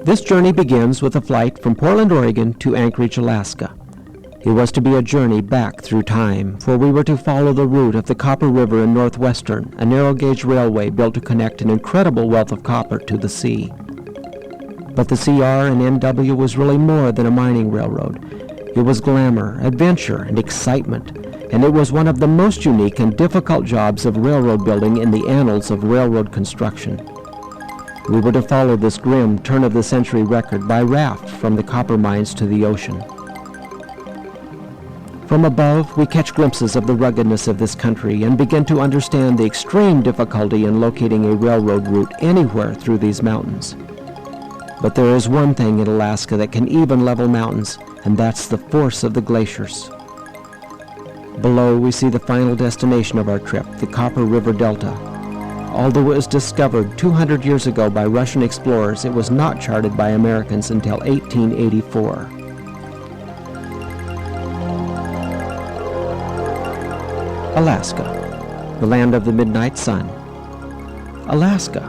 This journey begins with a flight from Portland, Oregon to Anchorage, Alaska. It was to be a journey back through time, for we were to follow the route of the Copper River in Northwestern, a narrow-gauge railway built to connect an incredible wealth of copper to the sea. But the CR and NW was really more than a mining railroad. It was glamour, adventure, and excitement, and it was one of the most unique and difficult jobs of railroad building in the annals of railroad construction. We were to follow this grim turn-of-the-century record by raft from the copper mines to the ocean. From above, we catch glimpses of the ruggedness of this country and begin to understand the extreme difficulty in locating a railroad route anywhere through these mountains. But there is one thing in Alaska that can even level mountains, and that's the force of the glaciers. Below, we see the final destination of our trip, the Copper River Delta. Although it was discovered 200 years ago by Russian explorers, it was not charted by Americans until 1884. Alaska, the land of the midnight sun. Alaska,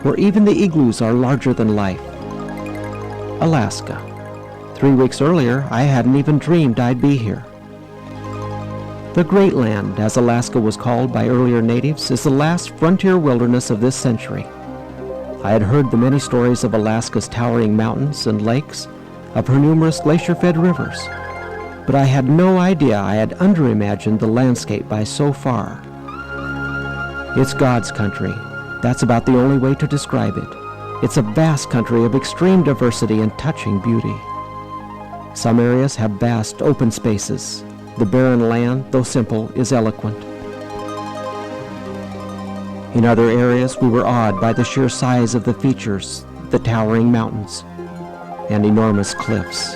where even the igloos are larger than life. Alaska. 3 weeks earlier, I hadn't even dreamed I'd be here. The Great Land, as Alaska was called by earlier natives, is the last frontier wilderness of this century. I had heard the many stories of Alaska's towering mountains and lakes, of her numerous glacier-fed rivers, but I had no idea I had underimagined the landscape by so far. It's God's country. That's about the only way to describe it. It's a vast country of extreme diversity and touching beauty. Some areas have vast open spaces. The barren land, though simple, is eloquent. In other areas, we were awed by the sheer size of the features, the towering mountains, and enormous cliffs.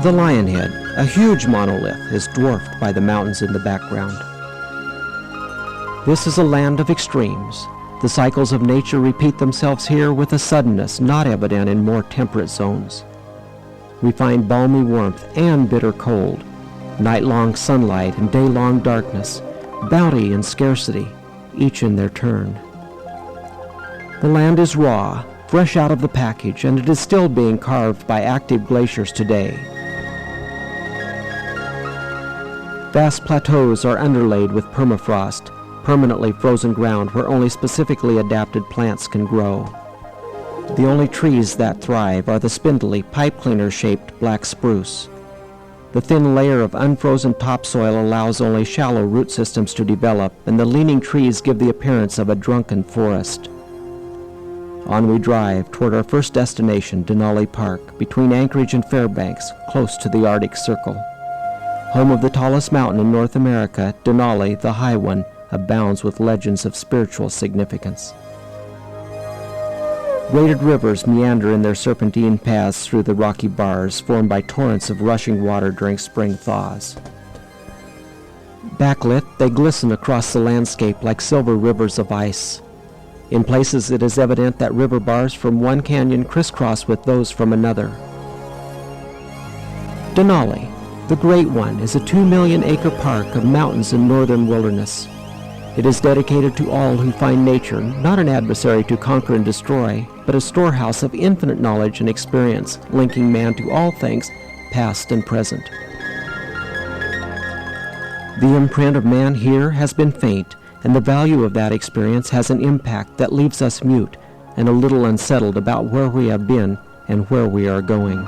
The Lionhead, a huge monolith, is dwarfed by the mountains in the background. This is a land of extremes. The cycles of nature repeat themselves here with a suddenness not evident in more temperate zones. We find balmy warmth and bitter cold, night-long sunlight and day-long darkness, bounty and scarcity, each in their turn. The land is raw, fresh out of the package, and it is still being carved by active glaciers today. Vast plateaus are underlaid with permafrost, permanently frozen ground where only specifically adapted plants can grow. The only trees that thrive are the spindly, pipe-cleaner-shaped black spruce. The thin layer of unfrozen topsoil allows only shallow root systems to develop, and the leaning trees give the appearance of a drunken forest. On we drive toward our first destination, Denali Park, between Anchorage and Fairbanks, close to the Arctic Circle. Home of the tallest mountain in North America, Denali, the High One, abounds with legends of spiritual significance. Braided rivers meander in their serpentine paths through the rocky bars formed by torrents of rushing water during spring thaws. Backlit, they glisten across the landscape like silver rivers of ice. In places it is evident that river bars from one canyon crisscross with those from another. Denali, the Great One, is a 2-million-acre park of mountains and northern wilderness. It is dedicated to all who find nature not an adversary to conquer and destroy, but a storehouse of infinite knowledge and experience, linking man to all things, past and present. The imprint of man here has been faint, and the value of that experience has an impact that leaves us mute and a little unsettled about where we have been and where we are going.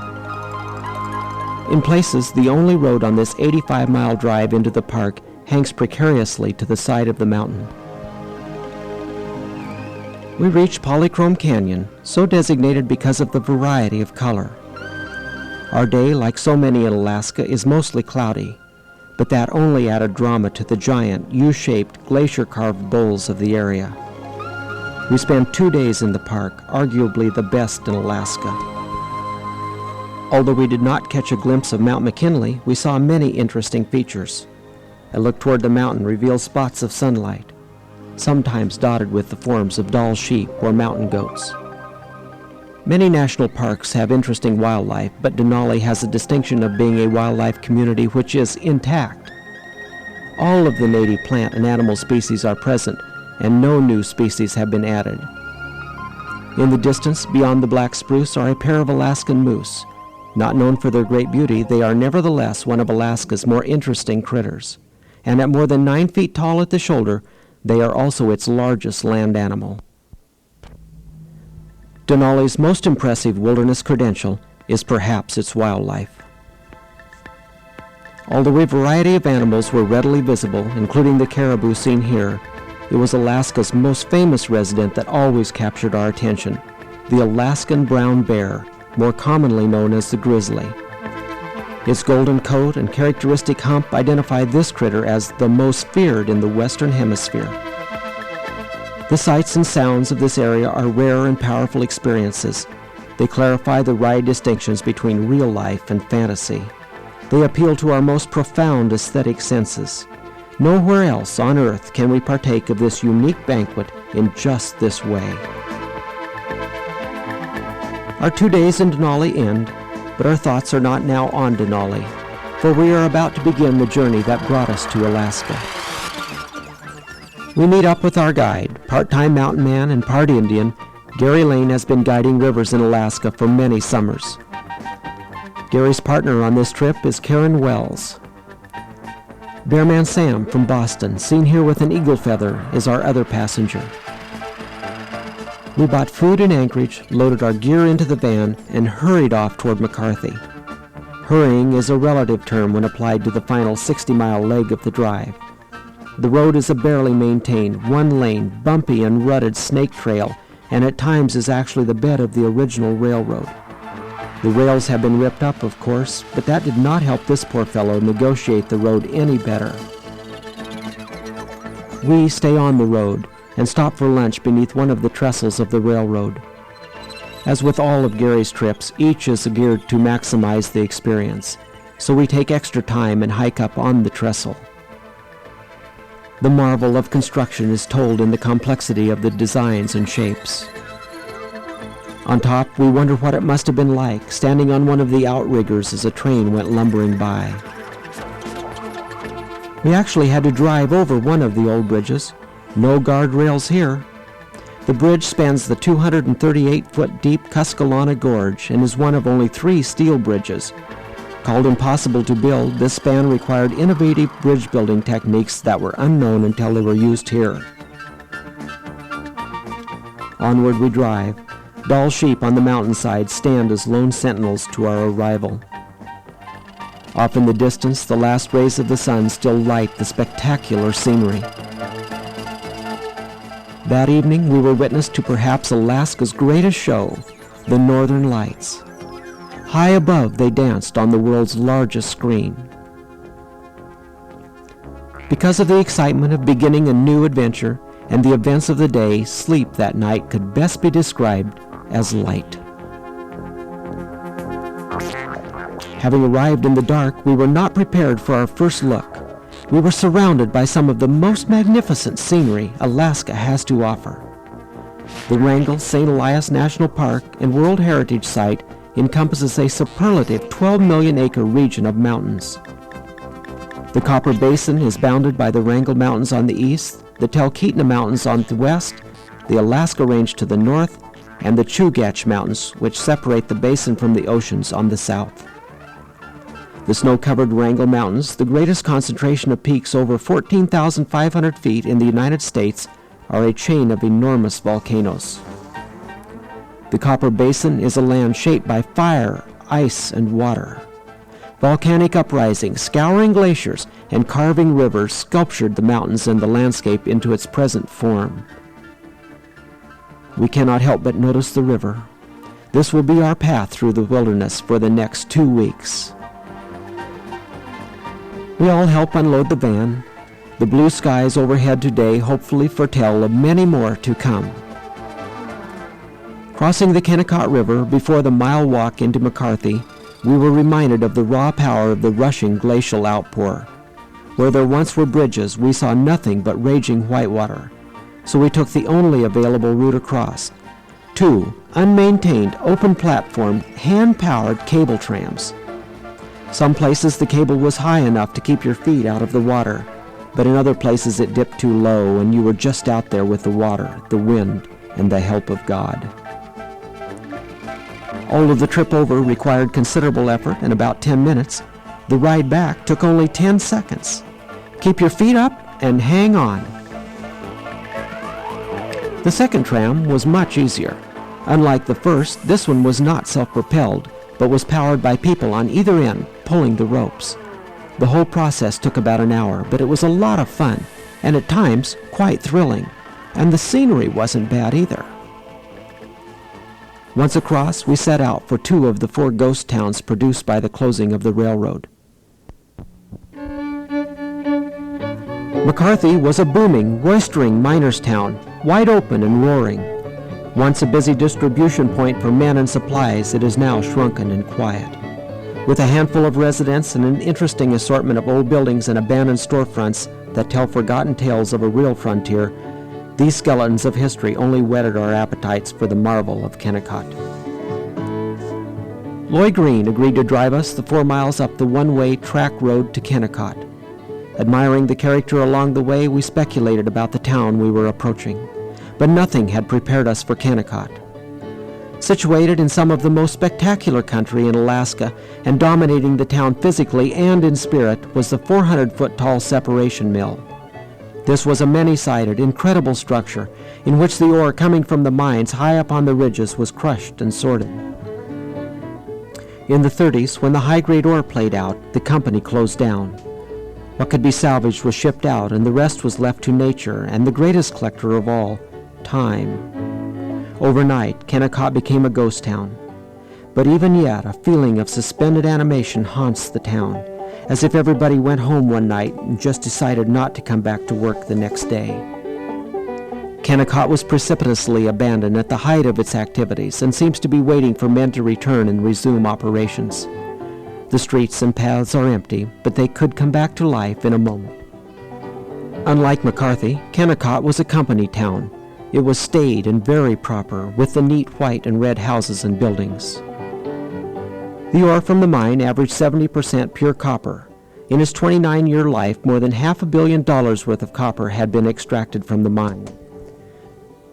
In places, the only road on this 85-mile drive into the park hangs precariously to the side of the mountain. We reach Polychrome Canyon, so designated because of the variety of color. Our day, like so many in Alaska, is mostly cloudy, but that only added drama to the giant, U-shaped, glacier-carved bowls of the area. We spent 2 days in the park, arguably the best in Alaska. Although we did not catch a glimpse of Mount McKinley, we saw many interesting features. A look toward the mountain reveals spots of sunlight, sometimes dotted with the forms of Dall sheep or mountain goats. Many national parks have interesting wildlife, but Denali has the distinction of being a wildlife community which is intact. All of the native plant and animal species are present, and no new species have been added. In the distance, beyond the black spruce, are a pair of Alaskan moose. Not known for their great beauty, they are nevertheless one of Alaska's more interesting critters. And at more than 9 feet tall at the shoulder, they are also its largest land animal. Denali's most impressive wilderness credential is perhaps its wildlife. Although a variety of animals were readily visible, including the caribou seen here, it was Alaska's most famous resident that always captured our attention, the Alaskan brown bear, more commonly known as the grizzly. Its golden coat and characteristic hump identify this critter as the most feared in the Western Hemisphere. The sights and sounds of this area are rare and powerful experiences. They clarify the right distinctions between real life and fantasy. They appeal to our most profound aesthetic senses. Nowhere else on earth can we partake of this unique banquet in just this way. Our 2 days in Denali end, but our thoughts are not now on Denali, for we are about to begin the journey that brought us to Alaska. We meet up with our guide, part-time mountain man and part Indian. Gary Lane has been guiding rivers in Alaska for many summers. Gary's partner on this trip is Karen Wells. Bearman Sam from Boston, seen here with an eagle feather, is our other passenger. We bought food in Anchorage, loaded our gear into the van, and hurried off toward McCarthy. Hurrying is a relative term when applied to the final 60-mile leg of the drive. The road is a barely maintained, one-lane, bumpy and rutted snake trail, and at times is actually the bed of the original railroad. The rails have been ripped up, of course, but that did not help this poor fellow negotiate the road any better. We stay on the road and stop for lunch beneath one of the trestles of the railroad. As with all of Gary's trips, each is geared to maximize the experience, so we take extra time and hike up on the trestle. The marvel of construction is told in the complexity of the designs and shapes. On top, we wonder what it must have been like, standing on one of the outriggers as a train went lumbering by. We actually had to drive over one of the old bridges. No guardrails here. The bridge spans the 238-foot deep Tusculana Gorge and is one of only 3 steel bridges. Called impossible to build, this span required innovative bridge-building techniques that were unknown until they were used here. Onward we drive. Dull sheep on the mountainside stand as lone sentinels to our arrival. Off in the distance, the last rays of the sun still light the spectacular scenery. That evening, we were witness to perhaps Alaska's greatest show, the Northern Lights. High above, they danced on the world's largest screen. Because of the excitement of beginning a new adventure and the events of the day, sleep that night could best be described as light. Having arrived in the dark, we were not prepared for our first look. We were surrounded by some of the most magnificent scenery Alaska has to offer. The Wrangell St. Elias National Park and World Heritage Site encompasses a superlative 12 million acre region of mountains. The Copper Basin is bounded by the Wrangell Mountains on the east, the Chitna Mountains on the west, the Alaska Range to the north, and the Chugach Mountains, which separate the basin from the oceans on the south. The snow-covered Wrangell Mountains, the greatest concentration of peaks over 14,500 feet in the United States, are a chain of enormous volcanoes. The Copper Basin is a land shaped by fire, ice, and water. Volcanic uprisings, scouring glaciers, and carving rivers sculptured the mountains and the landscape into its present form. We cannot help but notice the river. This will be our path through the wilderness for the next 2 weeks. We all help unload the van. The blue skies overhead today hopefully foretell of many more to come. Crossing the Kennicott River before the mile walk into McCarthy, we were reminded of the raw power of the rushing glacial outpour. Where there once were bridges, we saw nothing but raging whitewater, so we took the only available route across, 2 unmaintained, open-platform, hand-powered cable trams. Some places the cable was high enough to keep your feet out of the water, but in other places it dipped too low and you were just out there with the water, the wind, and the help of God. Although the trip over required considerable effort and about 10 minutes, the ride back took only 10 seconds. Keep your feet up and hang on. The second tram was much easier. Unlike the first, this one was not self-propelled, but was powered by people on either end pulling the ropes. The whole process took about an hour, but it was a lot of fun, and at times quite thrilling. And the scenery wasn't bad either. Once across, we set out for 2 of the 4 ghost towns produced by the closing of the railroad. McCarthy was a booming, roistering miners' town, wide open and roaring. Once a busy distribution point for men and supplies, it is now shrunken and quiet. With a handful of residents and an interesting assortment of old buildings and abandoned storefronts that tell forgotten tales of a real frontier, these skeletons of history only whetted our appetites for the marvel of Kennicott. Lloyd Green agreed to drive us the 4 miles up the one-way track road to Kennicott. Admiring the character along the way, we speculated about the town we were approaching, but nothing had prepared us for Kennicott. Situated in some of the most spectacular country in Alaska and dominating the town physically and in spirit was the 400-foot-tall separation mill. This was a many-sided, incredible structure in which the ore coming from the mines high up on the ridges was crushed and sorted. In the 30s, when the high-grade ore played out, the company closed down. What could be salvaged was shipped out, and the rest was left to nature and the greatest collector of all, time. Overnight, Kennicott became a ghost town. But even yet, a feeling of suspended animation haunts the town, as if everybody went home one night and just decided not to come back to work the next day. Kennicott was precipitously abandoned at the height of its activities and seems to be waiting for men to return and resume operations. The streets and paths are empty, but they could come back to life in a moment. Unlike McCarthy, Kennicott was a company town. It was staid and very proper, with the neat white and red houses and buildings. The ore from the mine averaged 70% pure copper. In its 29-year life, more than $500 million worth of copper had been extracted from the mine.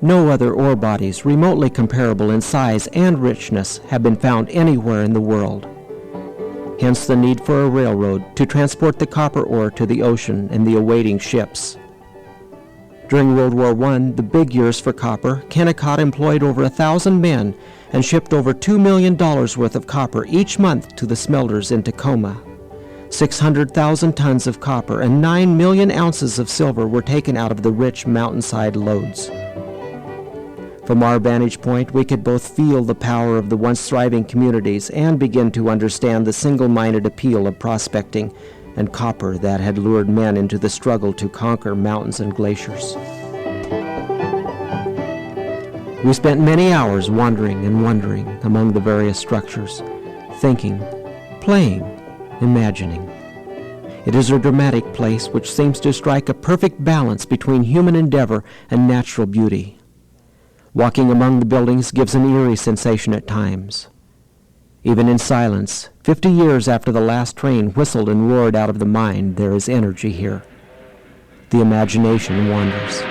No other ore bodies remotely comparable in size and richness have been found anywhere in the world. Hence the need for a railroad to transport the copper ore to the ocean and the awaiting ships. During World War I, the big years for copper, Kennicott employed over 1,000 men and shipped over $2 million worth of copper each month to the smelters in Tacoma. 600,000 tons of copper and 9 million ounces of silver were taken out of the rich mountainside lodes. From our vantage point, we could both feel the power of the once thriving communities and begin to understand the single-minded appeal of prospecting and copper that had lured men into the struggle to conquer mountains and glaciers. We spent many hours wandering and wondering among the various structures, thinking, playing, imagining. It is a dramatic place which seems to strike a perfect balance between human endeavor and natural beauty. Walking among the buildings gives an eerie sensation at times. Even in silence, 50 years after the last train whistled and roared out of the mine, there is energy here. The imagination wanders.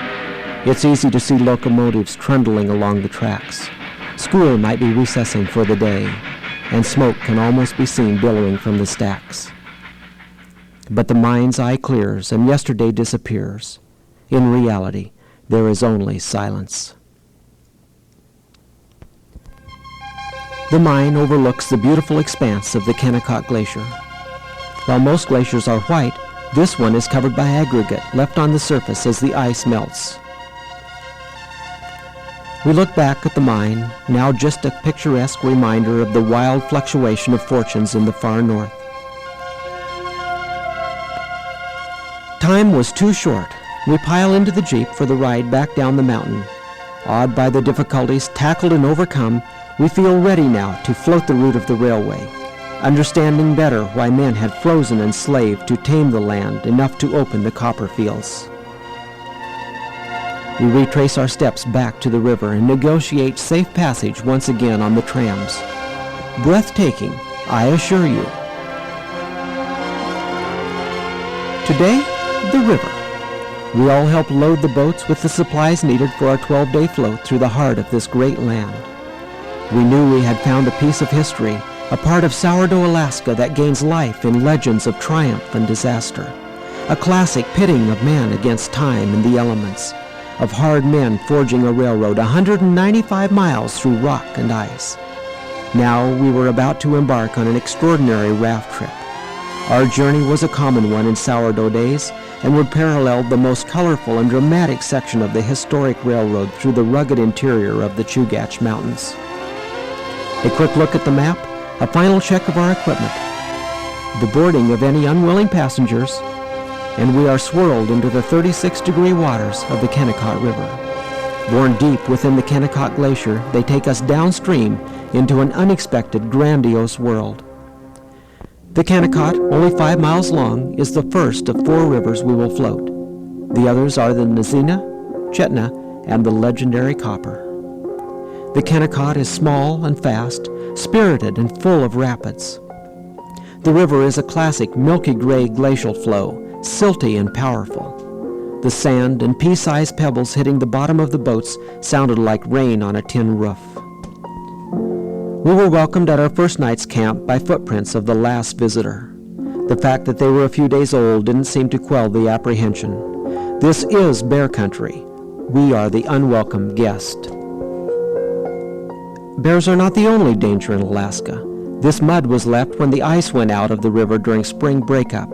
It's easy to see locomotives trundling along the tracks. School might be recessing for the day, and smoke can almost be seen billowing from the stacks. But the mind's eye clears, and yesterday disappears. In reality, there is only silence. The mine overlooks the beautiful expanse of the Kennicott Glacier. While most glaciers are white, this one is covered by aggregate left on the surface as the ice melts. We look back at the mine, now just a picturesque reminder of the wild fluctuation of fortunes in the far north. Time was too short. We pile into the Jeep for the ride back down the mountain. Awed by the difficulties tackled and overcome, we feel ready now to float the route of the railway, understanding better why men had frozen and slaved to tame the land enough to open the copper fields. We retrace our steps back to the river and negotiate safe passage once again on the trams. Breathtaking, I assure you. Today, the river. We all help load the boats with the supplies needed for our 12-day float through the heart of this great land. We knew we had found a piece of history, a part of Sourdough, Alaska that gains life in legends of triumph and disaster. A classic pitting of man against time and the elements, of hard men forging a railroad 195 miles through rock and ice. Now we were about to embark on an extraordinary raft trip. Our journey was a common one in Sourdough days and would parallel the most colorful and dramatic section of the historic railroad through the rugged interior of the Chugach Mountains. A quick look at the map, a final check of our equipment, the boarding of any unwilling passengers, and we are swirled into the 36-degree waters of the Kennicott River. Born deep within the Kennicott Glacier, they take us downstream into an unexpected, grandiose world. The Kennicott, only 5 miles long, is the first of 4 rivers we will float. The others are the Nizina, Chitna, and the legendary Copper. The Kennicott is small and fast, spirited and full of rapids. The river is a classic milky gray glacial flow, silty and powerful. The sand and pea-sized pebbles hitting the bottom of the boats sounded like rain on a tin roof. We were welcomed at our first night's camp by footprints of the last visitor. The fact that they were a few days old didn't seem to quell the apprehension. This is bear country. We are the unwelcome guest. Bears are not the only danger in Alaska. This mud was left when the ice went out of the river during spring breakup.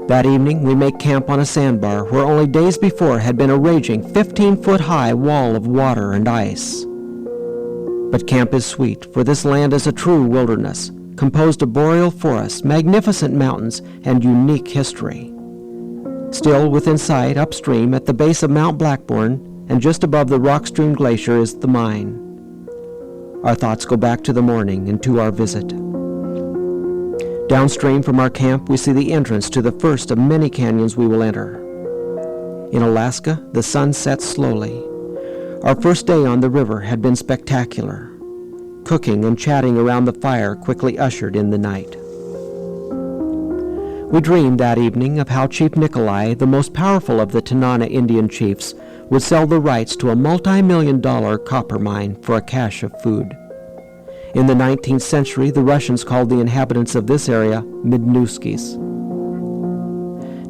That evening, we make camp on a sandbar where only days before had been a raging 15-foot-high wall of water and ice. But camp is sweet, for this land is a true wilderness, composed of boreal forests, magnificent mountains, and unique history. Still within sight, upstream, at the base of Mount Blackburn, and just above the Rockstream Glacier is the mine. Our thoughts go back to the morning and to our visit. Downstream from our camp, we see the entrance to the first of many canyons we will enter. In Alaska, the sun sets slowly. Our first day on the river had been spectacular. Cooking and chatting around the fire quickly ushered in the night. We dreamed that evening of how Chief Nikolai, the most powerful of the Tanana Indian chiefs, would sell the rights to a multi-million-dollar copper mine for a cache of food. In the 19th century, the Russians called the inhabitants of this area Midnuskis.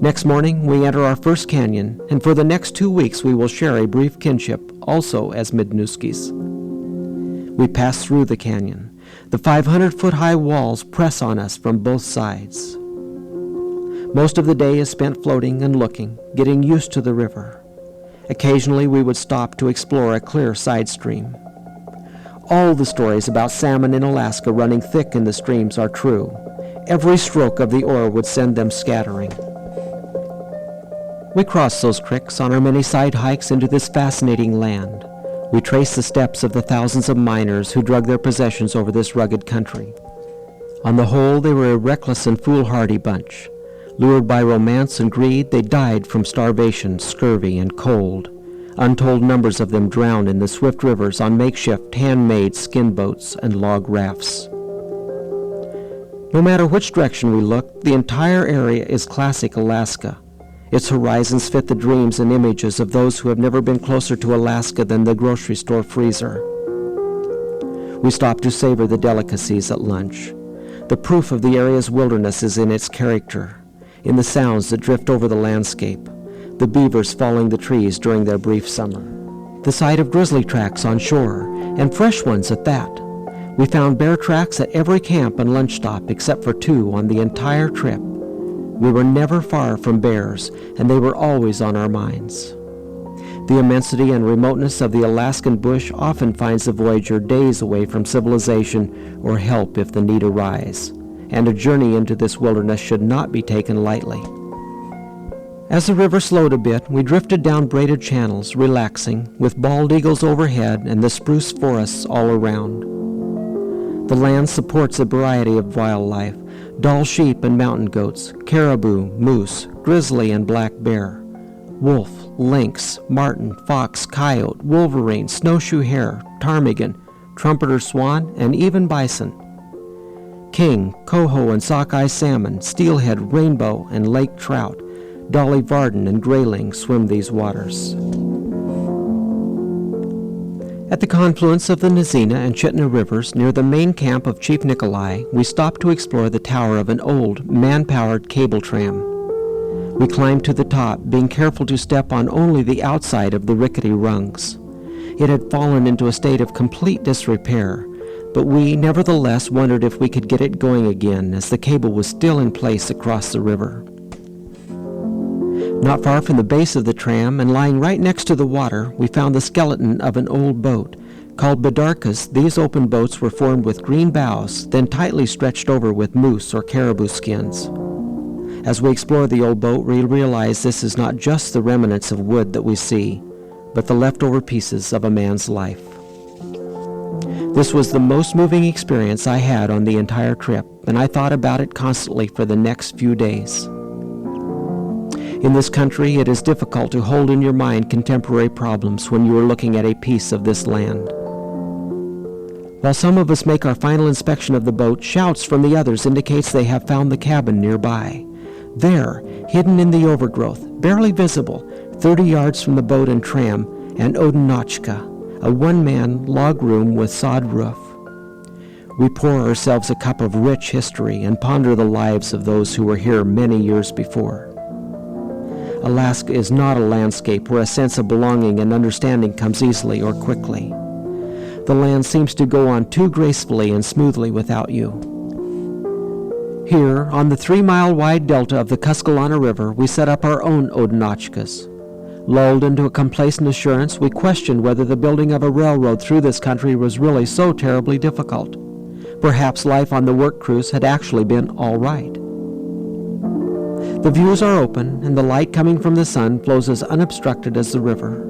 Next morning, we enter our first canyon, and for the next 2 weeks we will share a brief kinship, also as Midnuskis. We pass through the canyon. The 500-foot-high walls press on us from both sides. Most of the day is spent floating and looking, getting used to the river. Occasionally we would stop to explore a clear side stream. All the stories about salmon in Alaska running thick in the streams are true. Every stroke of the oar would send them scattering. We cross those creeks on our many side hikes into this fascinating land. We trace the steps of the thousands of miners who drug their possessions over this rugged country. On the whole, they were a reckless and foolhardy bunch. Lured by romance and greed, they died from starvation, scurvy, and cold. Untold numbers of them drowned in the swift rivers on makeshift, handmade skin boats and log rafts. No matter which direction we look, the entire area is classic Alaska. Its horizons fit the dreams and images of those who have never been closer to Alaska than the grocery store freezer. We stop to savor the delicacies at lunch. The proof of the area's wilderness is in its character, in the sounds that drift over the landscape, the beavers following the trees during their brief summer, the sight of grizzly tracks on shore, and fresh ones at that. We found bear tracks at every camp and lunch stop except for 2 on the entire trip. We were never far from bears, and they were always on our minds. The immensity and remoteness of the Alaskan bush often finds the voyager days away from civilization or help if the need arise, and a journey into this wilderness should not be taken lightly. As the river slowed a bit, we drifted down braided channels, relaxing, with bald eagles overhead and the spruce forests all around. The land supports a variety of wildlife, Dall sheep and mountain goats, caribou, moose, grizzly and black bear, wolf, lynx, marten, fox, coyote, wolverine, snowshoe hare, ptarmigan, trumpeter swan, and even bison. King, coho and sockeye salmon, steelhead, rainbow, and lake trout, dolly varden and grayling swim these waters. At the confluence of the Nizina and Chitna rivers near the main camp of Chief Nikolai, we stopped to explore the tower of an old, man-powered cable tram. We climbed to the top, being careful to step on only the outside of the rickety rungs. It had fallen into a state of complete disrepair, but we nevertheless wondered if we could get it going again, as the cable was still in place across the river. Not far from the base of the tram, and lying right next to the water, we found the skeleton of an old boat. Called bidarkas, these open boats were formed with green boughs, then tightly stretched over with moose or caribou skins. As we explore the old boat, we realize this is not just the remnants of wood that we see, but the leftover pieces of a man's life. This was the most moving experience I had on the entire trip, and I thought about it constantly for the next few days. In this country, it is difficult to hold in your mind contemporary problems when you are looking at a piece of this land. While some of us make our final inspection of the boat, shouts from the others indicates they have found the cabin nearby. There, hidden in the overgrowth, barely visible, 30 yards from the boat and tram, an odinochka, a one-man log room with sod roof. We pour ourselves a cup of rich history and ponder the lives of those who were here many years before. Alaska is not a landscape where a sense of belonging and understanding comes easily or quickly. The land seems to go on too gracefully and smoothly without you. Here, on the 3-mile-wide delta of the Kuskalana River, we set up our own odinochkas. Lulled into a complacent assurance, we questioned whether the building of a railroad through this country was really so terribly difficult. Perhaps life on the work cruise had actually been all right. The views are open, and the light coming from the sun flows as unobstructed as the river.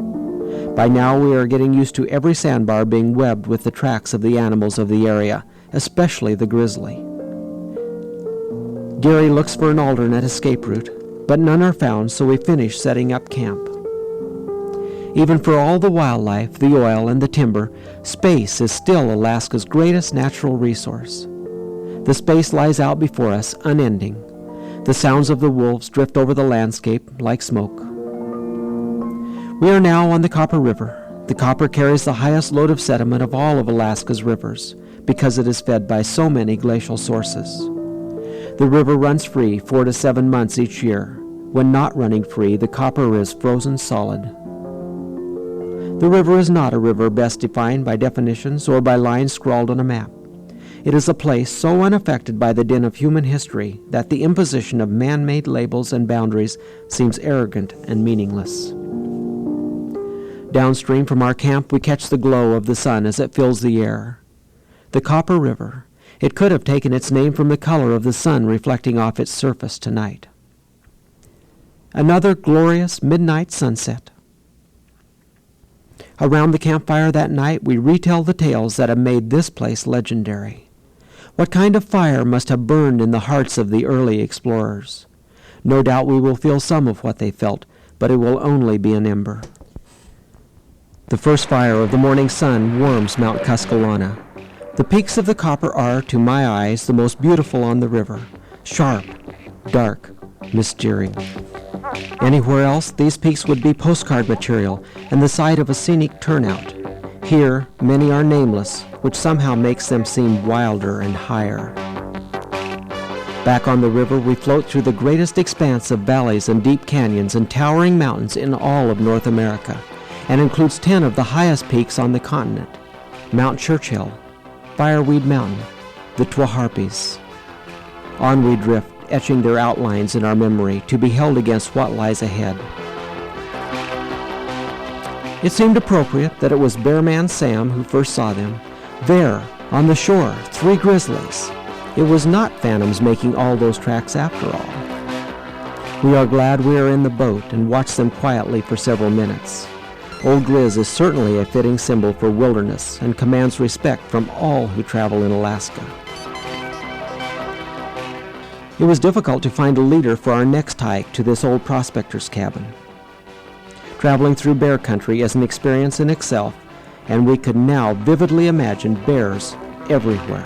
By now we are getting used to every sandbar being webbed with the tracks of the animals of the area, especially the grizzly. Gary looks for an alternate escape route, but none are found, so we finish setting up camp. Even for all the wildlife, the oil, and the timber, space is still Alaska's greatest natural resource. The space lies out before us, unending. The sounds of the wolves drift over the landscape like smoke. We are now on the Copper River. The Copper carries the highest load of sediment of all of Alaska's rivers because it is fed by so many glacial sources. The river runs free 4 to 7 months each year. When not running free, the Copper is frozen solid. The river is not a river best defined by definitions or by lines scrawled on a map. It is a place so unaffected by the din of human history that the imposition of man-made labels and boundaries seems arrogant and meaningless. Downstream from our camp, we catch the glow of the sun as it fills the air. The Copper River. It could have taken its name from the color of the sun reflecting off its surface tonight. Another glorious midnight sunset. Around the campfire that night, we retell the tales that have made this place legendary. What kind of fire must have burned in the hearts of the early explorers? No doubt we will feel some of what they felt, but it will only be an ember. The first fire of the morning sun warms Mount Kuskalana. The peaks of the Copper are, to my eyes, the most beautiful on the river. Sharp, dark, mysterious. Anywhere else, these peaks would be postcard material and the site of a scenic turnout. Here, many are nameless, which somehow makes them seem wilder and higher. Back on the river, we float through the greatest expanse of valleys and deep canyons and towering mountains in all of North America, and includes 10 of the highest peaks on the continent: Mount Churchill, Fireweed Mountain, the Twaharpes. On we drift, etching their outlines in our memory to be held against what lies ahead. It seemed appropriate that it was Bearman Sam who first saw them. There, on the shore, 3 grizzlies. It was not phantoms making all those tracks after all. We are glad we are in the boat and watch them quietly for several minutes. Old Grizz is certainly a fitting symbol for wilderness and commands respect from all who travel in Alaska. It was difficult to find a leader for our next hike to this old prospector's cabin. Traveling through bear country is an experience in itself, and we could now vividly imagine bears everywhere.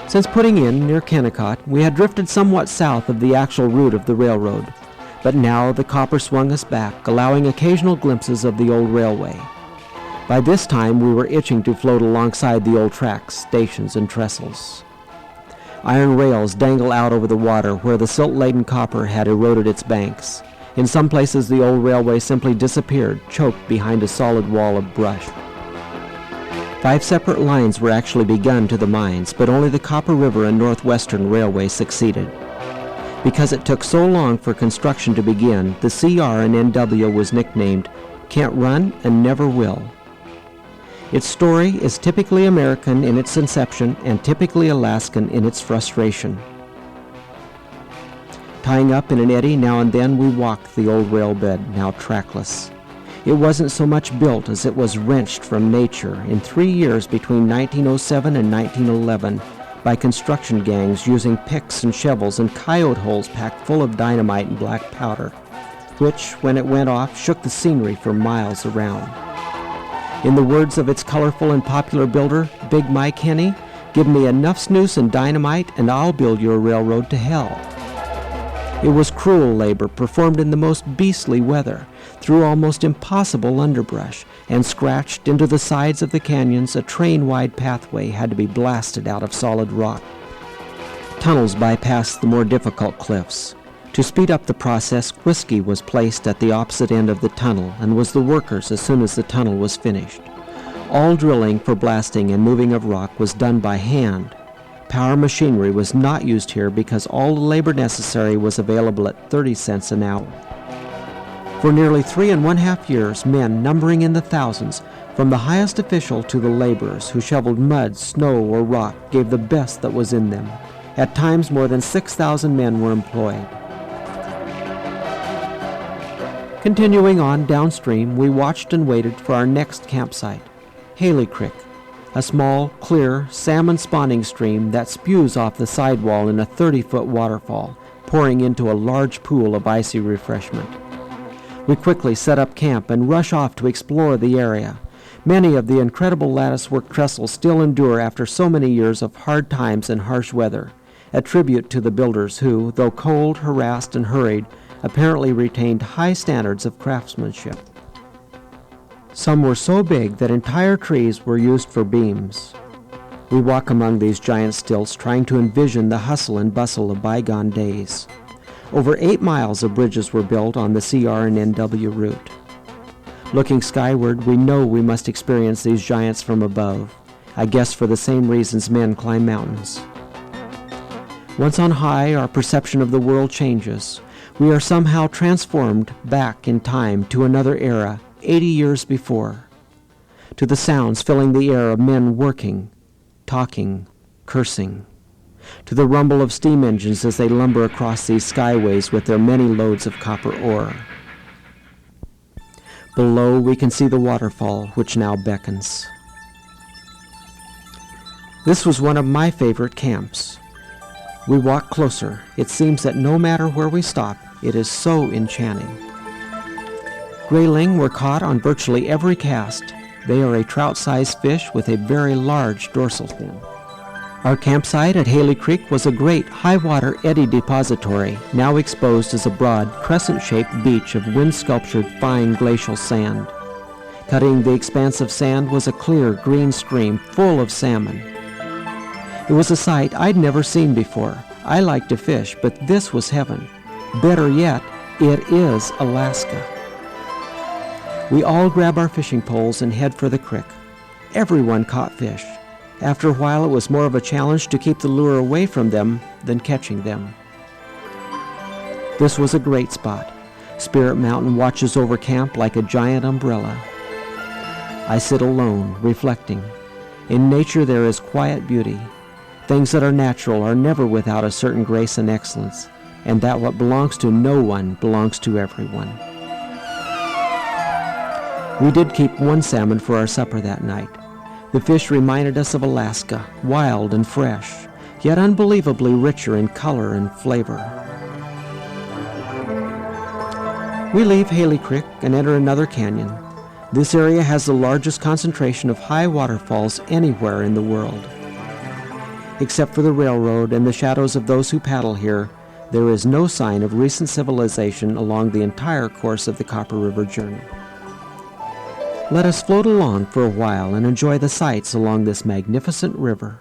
Since putting in near Kennicott, we had drifted somewhat south of the actual route of the railroad. But now the copper swung us back, allowing occasional glimpses of the old railway. By this time, we were itching to float alongside the old tracks, stations, and trestles. Iron rails dangle out over the water where the silt-laden copper had eroded its banks. In some places, the old railway simply disappeared, choked behind a solid wall of brush. 5 separate lines were actually begun to the mines, but only the Copper River and Northwestern Railway succeeded. Because it took so long for construction to begin, the CR and NW was nicknamed Can't Run and Never Will. Its story is typically American in its inception and typically Alaskan in its frustration. Tying up in an eddy, now and then we walked the old rail bed, now trackless. It wasn't so much built as it was wrenched from nature in 3 years between 1907 and 1911 by construction gangs using picks and shovels and coyote holes packed full of dynamite and black powder, which, when it went off, shook the scenery for miles around. In the words of its colorful and popular builder, Big Mike Henny, "Give me enough snooze and dynamite and I'll build you a railroad to hell." It was cruel labor performed in the most beastly weather, through almost impossible underbrush, and scratched into the sides of the canyons, a train-wide pathway had to be blasted out of solid rock. Tunnels bypassed the more difficult cliffs. To speed up the process, whiskey was placed at the opposite end of the tunnel and was the workers as soon as the tunnel was finished. All drilling for blasting and moving of rock was done by hand. Power machinery was not used here because all the labor necessary was available at 30 cents an hour. For nearly 3½ years, men numbering in the thousands, from the highest official to the laborers who shoveled mud, snow, or rock, gave the best that was in them. At times, more than 6,000 men were employed. Continuing on downstream, we watched and waited for our next campsite, Haley Creek, a small, clear, salmon-spawning stream that spews off the sidewall in a 30-foot waterfall, pouring into a large pool of icy refreshment. We quickly set up camp and rush off to explore the area. Many of the incredible latticework trestles still endure after so many years of hard times and harsh weather, a tribute to the builders who, though cold, harassed, and hurried, apparently retained high standards of craftsmanship. Some were so big that entire trees were used for beams. We walk among these giant stilts trying to envision the hustle and bustle of bygone days. Over 8 miles of bridges were built on the CR and NW route. Looking skyward, we know we must experience these giants from above, I guess for the same reasons men climb mountains. Once on high, our perception of the world changes. We are somehow transformed back in time to another era, 80 years before, to the sounds filling the air of men working, talking, cursing, to the rumble of steam engines as they lumber across these skyways with their many loads of copper ore. Below, we can see the waterfall, which now beckons. This was one of my favorite camps. We walk closer. It seems that no matter where we stop, it is so enchanting. Grayling were caught on virtually every cast. They are a trout-sized fish with a very large dorsal fin. Our campsite at Haley Creek was a great high-water eddy depository, now exposed as a broad, crescent-shaped beach of wind-sculptured fine glacial sand. Cutting the expanse of sand was a clear green stream full of salmon. It was a sight I'd never seen before. I like to fish, but this was heaven. Better yet, it is Alaska. We all grab our fishing poles and head for the creek. Everyone caught fish. After a while, it was more of a challenge to keep the lure away from them than catching them. This was a great spot. Spirit Mountain watches over camp like a giant umbrella. I sit alone, reflecting. In nature there is quiet beauty. Things that are natural are never without a certain grace and excellence, and that what belongs to no one belongs to everyone. We did keep one salmon for our supper that night. The fish reminded us of Alaska, wild and fresh, yet unbelievably richer in color and flavor. We leave Haley Creek and enter another canyon. This area has the largest concentration of high waterfalls anywhere in the world. Except for the railroad and the shadows of those who paddle here, There is no sign of recent civilization along the entire course of the Copper River journey. Let us float along for a while and enjoy the sights along this magnificent river.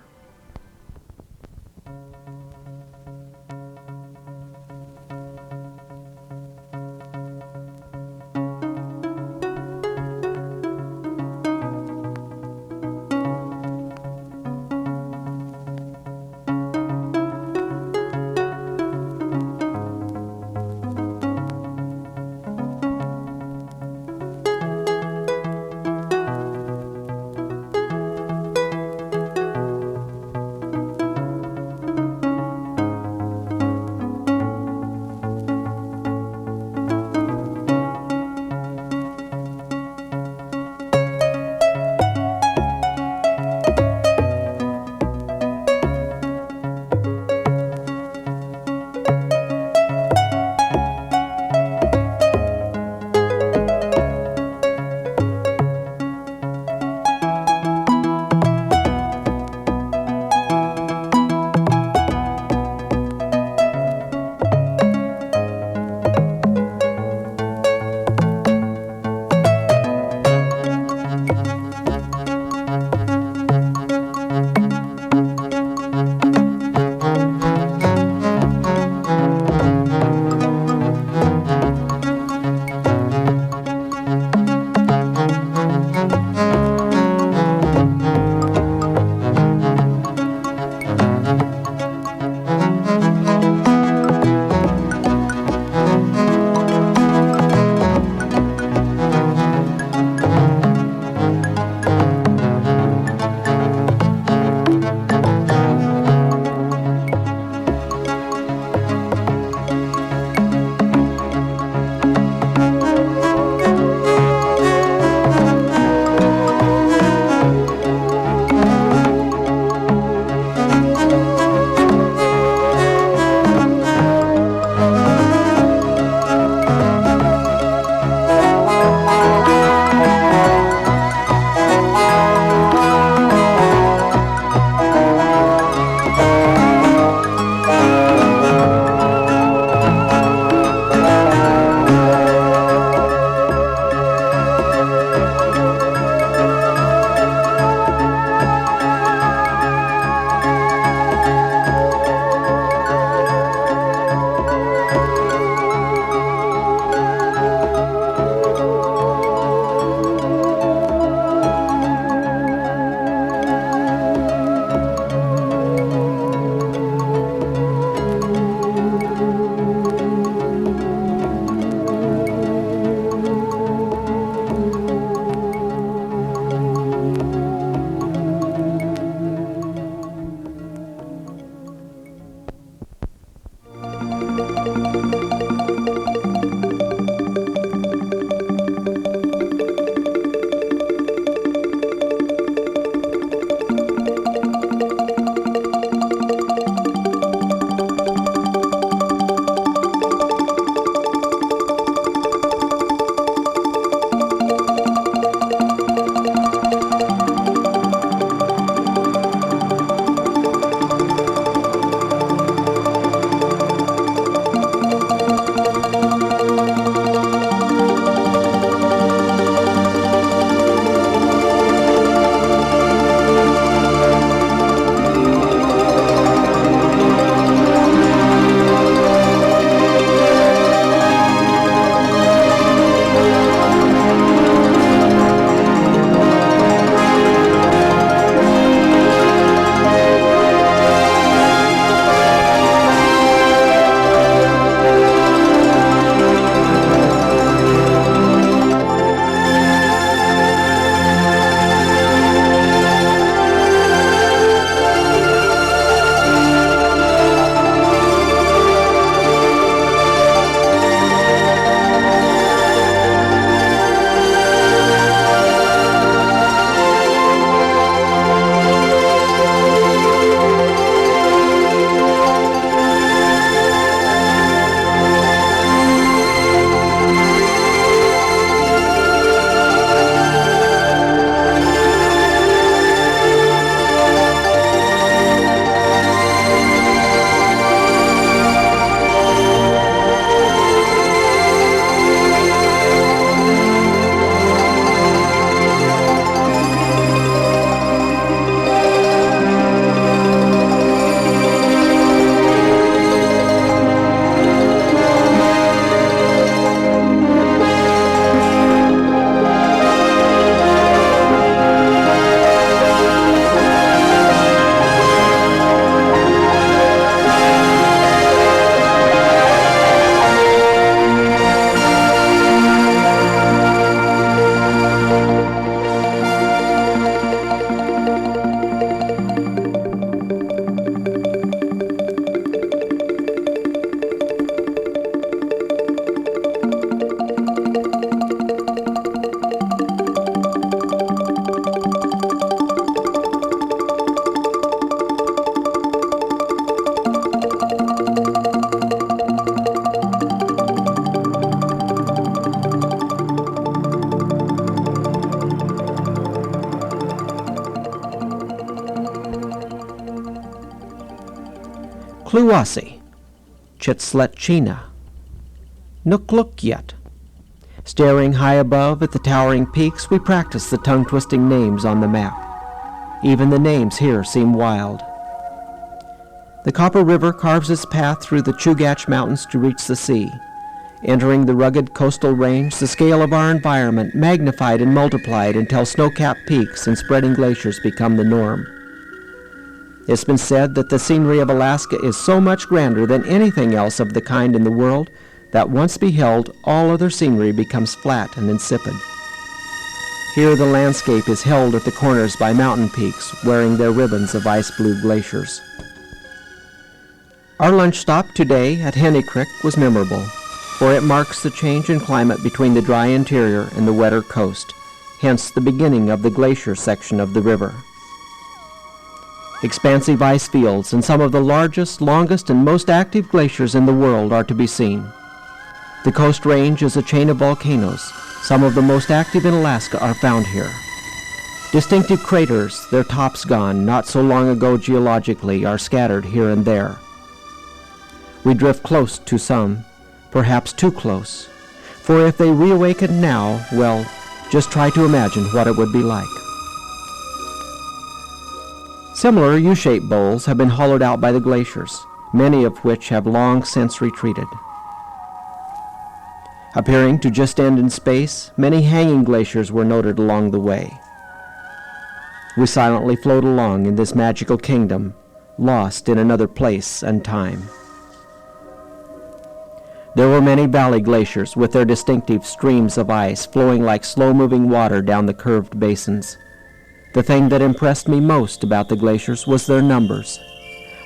Kluasi, Chitna, Nuklukyet. Staring high above at the towering peaks, we practice the tongue-twisting names on the map. Even the names here seem wild. The Copper River carves its path through the Chugach Mountains to reach the sea. Entering the rugged coastal range, the scale of our environment magnified and multiplied until snow-capped peaks and spreading glaciers become the norm. It's been said that the scenery of Alaska is so much grander than anything else of the kind in the world that once beheld, all other scenery becomes flat and insipid. Here the landscape is held at the corners by mountain peaks wearing their ribbons of ice-blue glaciers. Our lunch stop today at Kennicott was memorable, for it marks the change in climate between the dry interior and the wetter coast, hence the beginning of the glacier section of the river. Expansive ice fields and some of the largest, longest, and most active glaciers in the world are to be seen. The Coast Range is a chain of volcanoes. Some of the most active in Alaska are found here. Distinctive craters, their tops gone not so long ago geologically, are scattered here and there. We drift close to some, perhaps too close, for if they reawakened now, well, just try to imagine what it would be like. Similar U-shaped bowls have been hollowed out by the glaciers, many of which have long since retreated. Appearing to just end in space, many hanging glaciers were noted along the way. We silently float along in this magical kingdom, lost in another place and time. There were many valley glaciers with their distinctive streams of ice flowing like slow-moving water down the curved basins. The thing that impressed me most about the glaciers was their numbers.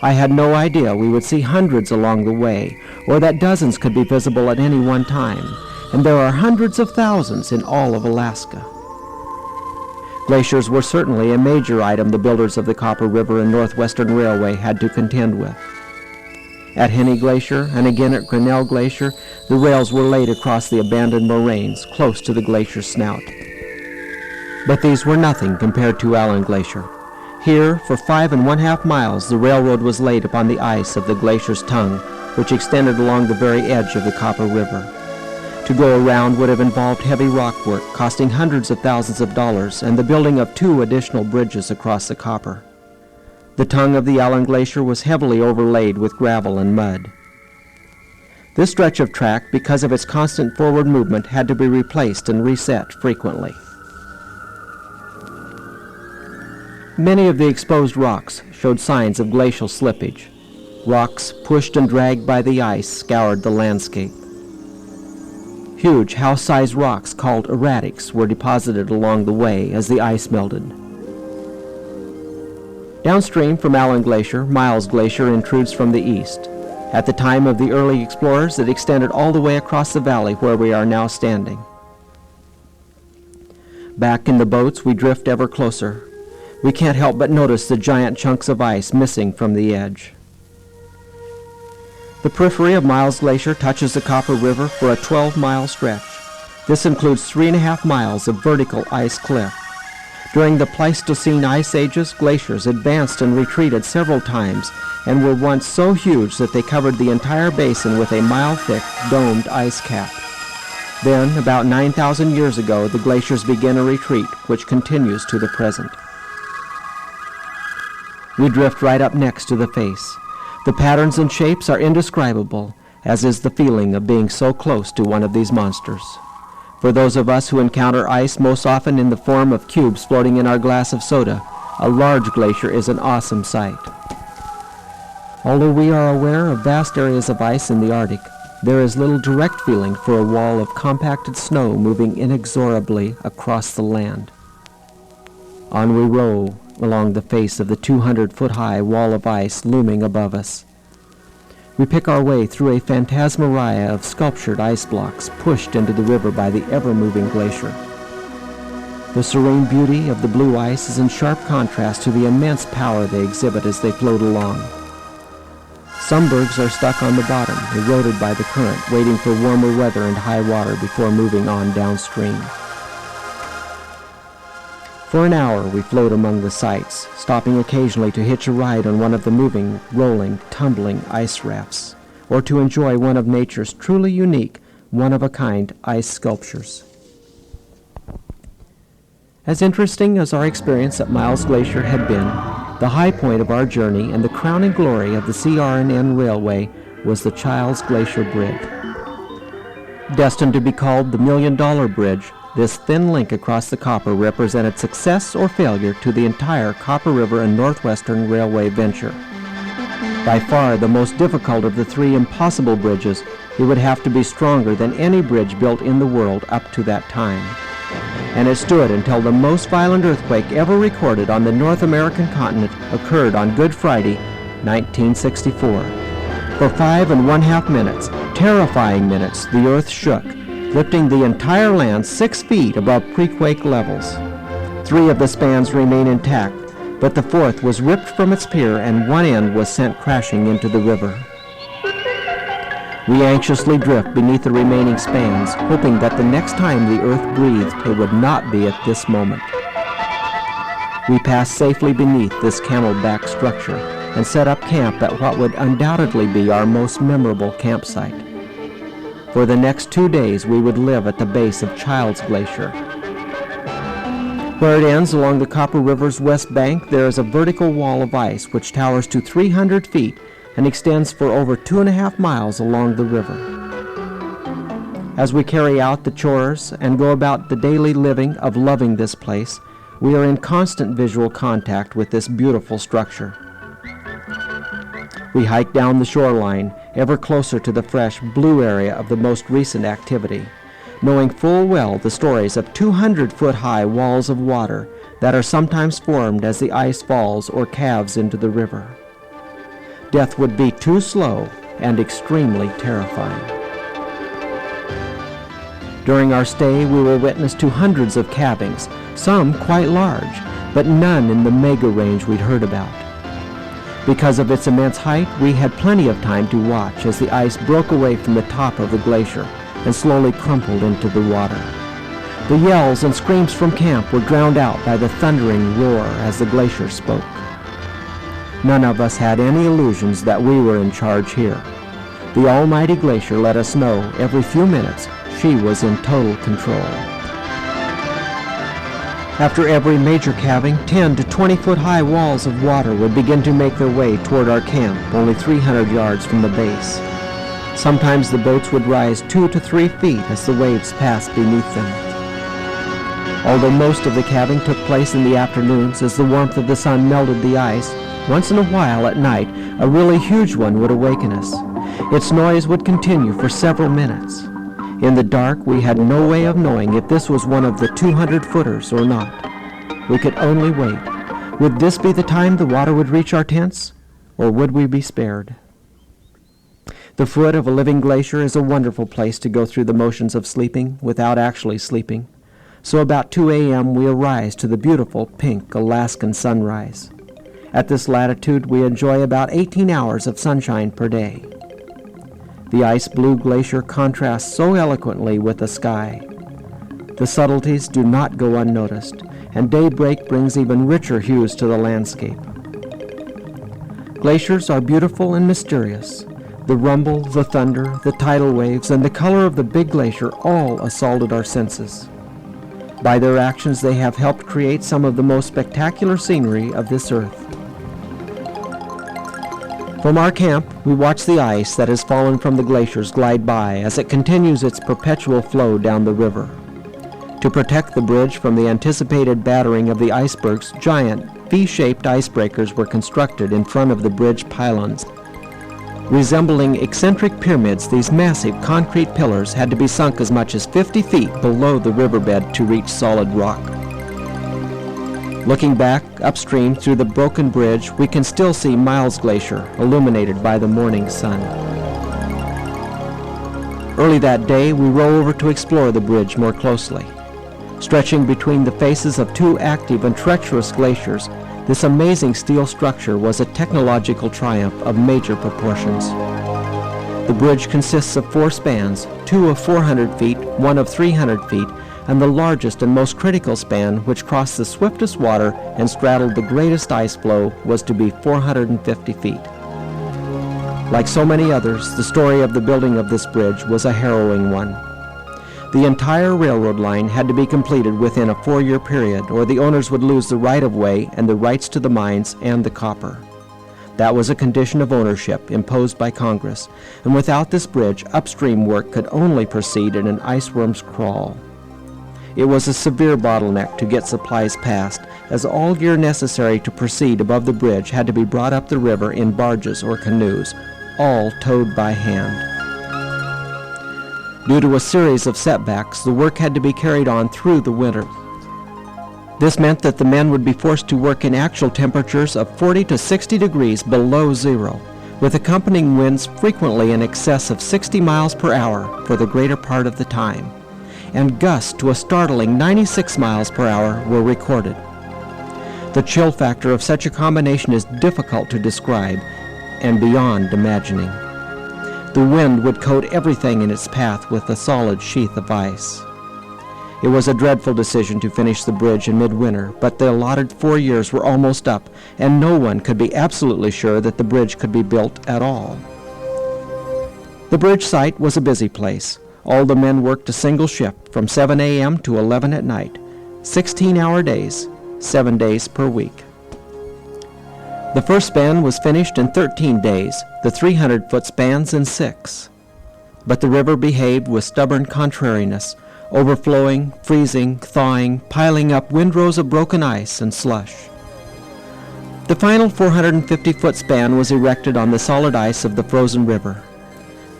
I had no idea we would see hundreds along the way, or that dozens could be visible at any one time, and there are hundreds of thousands in all of Alaska. Glaciers were certainly a major item the builders of the Copper River and Northwestern Railway had to contend with. At Henny Glacier and again at Grinnell Glacier, the rails were laid across the abandoned moraines close to the glacier's snout. But these were nothing compared to Allen Glacier. Here, for 5 1/2 miles, the railroad was laid upon the ice of the glacier's tongue, which extended along the very edge of the Copper River. To go around would have involved heavy rock work, costing hundreds of thousands of dollars, and the building of 2 additional bridges across the Copper. The tongue of the Allen Glacier was heavily overlaid with gravel and mud. This stretch of track, because of its constant forward movement, had to be replaced and reset frequently. Many of the exposed rocks showed signs of glacial slippage. Rocks pushed and dragged by the ice scoured the landscape. Huge house-sized rocks called erratics were deposited along the way as the ice melted. Downstream from Allen Glacier, Miles Glacier intrudes from the east. At the time of the early explorers, it extended all the way across the valley where we are now standing. Back in the boats, we drift ever closer. We can't help but notice the giant chunks of ice missing from the edge. The periphery of Miles Glacier touches the Copper River for a 12-mile stretch. This includes 3.5 miles of vertical ice cliff. During the Pleistocene ice ages, glaciers advanced and retreated several times and were once so huge that they covered the entire basin with a mile-thick, domed ice cap. Then, about 9,000 years ago, the glaciers began a retreat, which continues to the present. We drift right up next to the face. The patterns and shapes are indescribable, as is the feeling of being so close to one of these monsters. For those of us who encounter ice most often in the form of cubes floating in our glass of soda, a large glacier is an awesome sight. Although we are aware of vast areas of ice in the Arctic, there is little direct feeling for a wall of compacted snow moving inexorably across the land. On we row along the face of the 200-foot-high wall of ice looming above us. We pick our way through a phantasmagoria of sculptured ice blocks pushed into the river by the ever-moving glacier. The serene beauty of the blue ice is in sharp contrast to the immense power they exhibit as they float along. Some bergs are stuck on the bottom, eroded by the current, waiting for warmer weather and high water before moving on downstream. For an hour we float among the sights, stopping occasionally to hitch a ride on one of the moving, rolling, tumbling ice rafts, or to enjoy one of nature's truly unique, one-of-a-kind ice sculptures. As interesting as our experience at Miles Glacier had been, the high point of our journey and the crowning glory of the CRNN Railway was the Childs Glacier Bridge. Destined to be called the $1 Million Bridge, this thin link across the Copper represented success or failure to the entire Copper River and Northwestern Railway venture. By far the most difficult of the three impossible bridges, it would have to be stronger than any bridge built in the world up to that time. And it stood until the most violent earthquake ever recorded on the North American continent occurred on Good Friday, 1964. For 5½ minutes, terrifying minutes, the earth shook, lifting the entire land 6 feet above pre-quake levels. 3 of the spans remain intact, but the 4th was ripped from its pier and one end was sent crashing into the river. We anxiously drift beneath the remaining spans, hoping that the next time the earth breathed, it would not be at this moment. We pass safely beneath this camelback structure and set up camp at what would undoubtedly be our most memorable campsite. For the next 2 days, we would live at the base of Childs Glacier. Where it ends along the Copper River's west bank, there is a vertical wall of ice which towers to 300 feet and extends for over 2½ miles along the river. As we carry out the chores and go about the daily living of loving this place, we are in constant visual contact with this beautiful structure. We hike down the shoreline, ever closer to the fresh blue area of the most recent activity, knowing full well the stories of 200-foot-high walls of water that are sometimes formed as the ice falls or calves into the river. Death would be too slow and extremely terrifying. During our stay, we were witness to hundreds of calvings, some quite large, but none in the mega range we'd heard about. Because of its immense height, we had plenty of time to watch as the ice broke away from the top of the glacier and slowly crumpled into the water. The yells and screams from camp were drowned out by the thundering roar as the glacier spoke. None of us had any illusions that we were in charge here. The almighty glacier let us know every few minutes she was in total control. After every major calving, 10 to 20-foot-high walls of water would begin to make their way toward our camp, only 300 yards from the base. Sometimes the boats would rise 2 to 3 feet as the waves passed beneath them. Although most of the calving took place in the afternoons as the warmth of the sun melted the ice, once in a while at night, a really huge one would awaken us. Its noise would continue for several minutes. In the dark, we had no way of knowing if this was one of the 200-footers or not. We could only wait. Would this be the time the water would reach our tents, or would we be spared? The foot of a living glacier is a wonderful place to go through the motions of sleeping without actually sleeping. So about 2 a.m. we arise to the beautiful pink Alaskan sunrise. At this latitude, we enjoy about 18 hours of sunshine per day. The ice-blue glacier contrasts so eloquently with the sky. The subtleties do not go unnoticed, and daybreak brings even richer hues to the landscape. Glaciers are beautiful and mysterious. The rumble, the thunder, the tidal waves, and the color of the big glacier all assaulted our senses. By their actions, they have helped create some of the most spectacular scenery of this earth. From our camp, we watch the ice that has fallen from the glaciers glide by as it continues its perpetual flow down the river. To protect the bridge from the anticipated battering of the icebergs, giant V-shaped icebreakers were constructed in front of the bridge pylons. Resembling eccentric pyramids, these massive concrete pillars had to be sunk as much as 50 feet below the riverbed to reach solid rock. Looking back upstream through the broken bridge, we can still see Miles Glacier illuminated by the morning sun. Early that day, we row over to explore the bridge more closely. Stretching between the faces of 2 active and treacherous glaciers, this amazing steel structure was a technological triumph of major proportions. The bridge consists of 4 spans, 2 of 400 feet, 1 of 300 feet, and the largest and most critical span, which crossed the swiftest water and straddled the greatest ice floe, was to be 450 feet. Like so many others, the story of the building of this bridge was a harrowing one. The entire railroad line had to be completed within a 4-year period, or the owners would lose the right-of-way and the rights to the mines and the copper. That was a condition of ownership imposed by Congress, and without this bridge, upstream work could only proceed in an iceworm's crawl. It was a severe bottleneck to get supplies past, as all gear necessary to proceed above the bridge had to be brought up the river in barges or canoes, all towed by hand. Due to a series of setbacks, the work had to be carried on through the winter. This meant that the men would be forced to work in actual temperatures of 40 to 60 degrees below zero, with accompanying winds frequently in excess of 60 miles per hour for the greater part of the time, and gusts to a startling 96 miles per hour were recorded. The chill factor of such a combination is difficult to describe and beyond imagining. The wind would coat everything in its path with a solid sheath of ice. It was a dreadful decision to finish the bridge in midwinter, but the allotted 4 years were almost up, and no one could be absolutely sure that the bridge could be built at all. The bridge site was a busy place. All the men worked a single shift from 7 a.m. to 11 at night, 16-hour days, 7 days per week. The first span was finished in 13 days, the 300-foot spans in 6. But the river behaved with stubborn contrariness, overflowing, freezing, thawing, piling up windrows of broken ice and slush. The final 450-foot span was erected on the solid ice of the frozen river.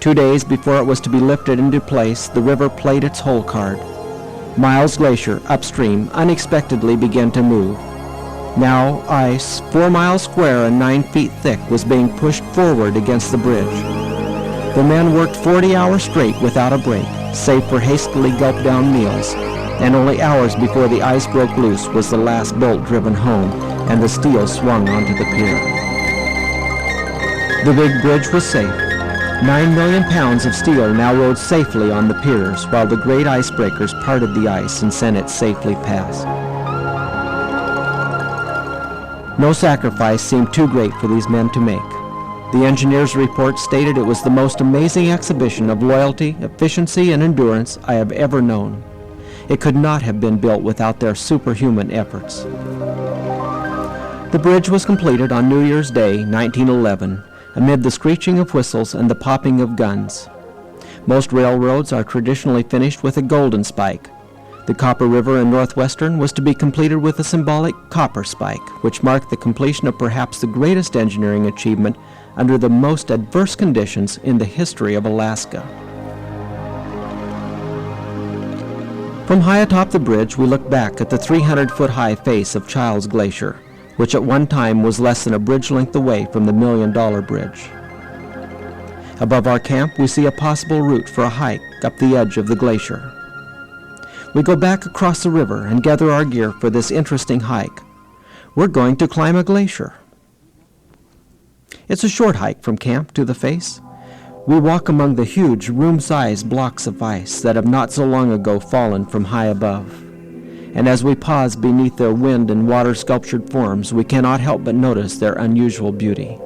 2 days before it was to be lifted into place, the river played its hole card. Miles Glacier, upstream, unexpectedly began to move. Now, ice, 4 miles square and 9 feet thick, was being pushed forward against the bridge. The men worked 40 hours straight without a break, save for hastily gulped-down meals, and only hours before the ice broke loose was the last bolt driven home and the steel swung onto the pier. The big bridge was safe. 9 million pounds of steel now rode safely on the piers, while the great icebreakers parted the ice and sent it safely past. No sacrifice seemed too great for these men to make. The engineer's report stated it was the most amazing exhibition of loyalty, efficiency, and endurance I have ever known. It could not have been built without their superhuman efforts. The bridge was completed on New Year's Day, 1911, amid the screeching of whistles and the popping of guns. Most railroads are traditionally finished with a golden spike. The Copper River in Northwestern was to be completed with a symbolic copper spike, which marked the completion of perhaps the greatest engineering achievement under the most adverse conditions in the history of Alaska. From high atop the bridge, we look back at the 300-foot-high face of Childs Glacier, which at one time was less than a bridge length away from the $1 Million Bridge. Above our camp, we see a possible route for a hike up the edge of the glacier. We go back across the river and gather our gear for this interesting hike. We're going to climb a glacier. It's a short hike from camp to the face. We walk among the huge, room-sized blocks of ice that have not so long ago fallen from high above. And as we pause beneath their wind and water-sculptured forms, we cannot help but notice their unusual beauty.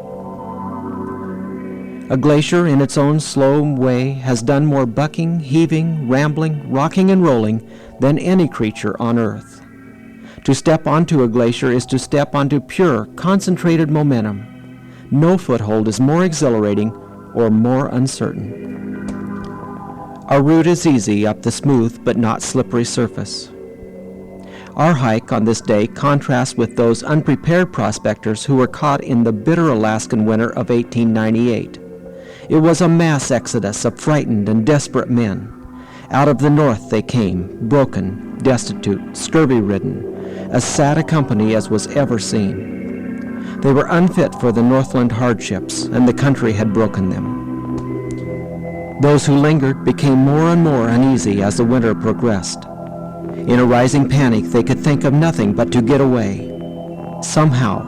A glacier, in its own slow way, has done more bucking, heaving, rambling, rocking, and rolling than any creature on Earth. To step onto a glacier is to step onto pure, concentrated momentum. No foothold is more exhilarating or more uncertain. Our route is easy up the smooth but not slippery surface. Our hike on this day contrasts with those unprepared prospectors who were caught in the bitter Alaskan winter of 1898. It was a mass exodus of frightened and desperate men. Out of the north they came, broken, destitute, scurvy-ridden, as sad a company as was ever seen. They were unfit for the Northland hardships, and the country had broken them. Those who lingered became more and more uneasy as the winter progressed. In a rising panic, they could think of nothing but to get away. Somehow,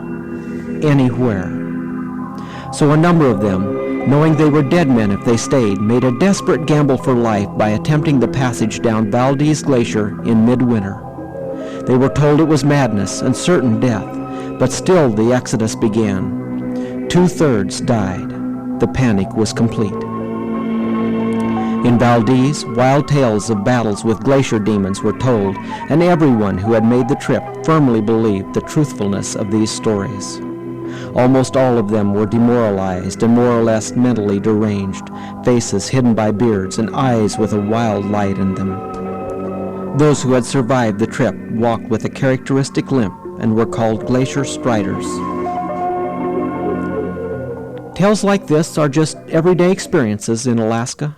anywhere. So a number of them, knowing they were dead men if they stayed, made a desperate gamble for life by attempting the passage down Valdez Glacier in midwinter. They were told it was madness and certain death, but still the exodus began. 2/3 died. The panic was complete. In Valdez, wild tales of battles with glacier demons were told, and everyone who had made the trip firmly believed the truthfulness of these stories. Almost all of them were demoralized and more or less mentally deranged, faces hidden by beards and eyes with a wild light in them. Those who had survived the trip walked with a characteristic limp and were called Glacier Striders. Tales like this are just everyday experiences in Alaska.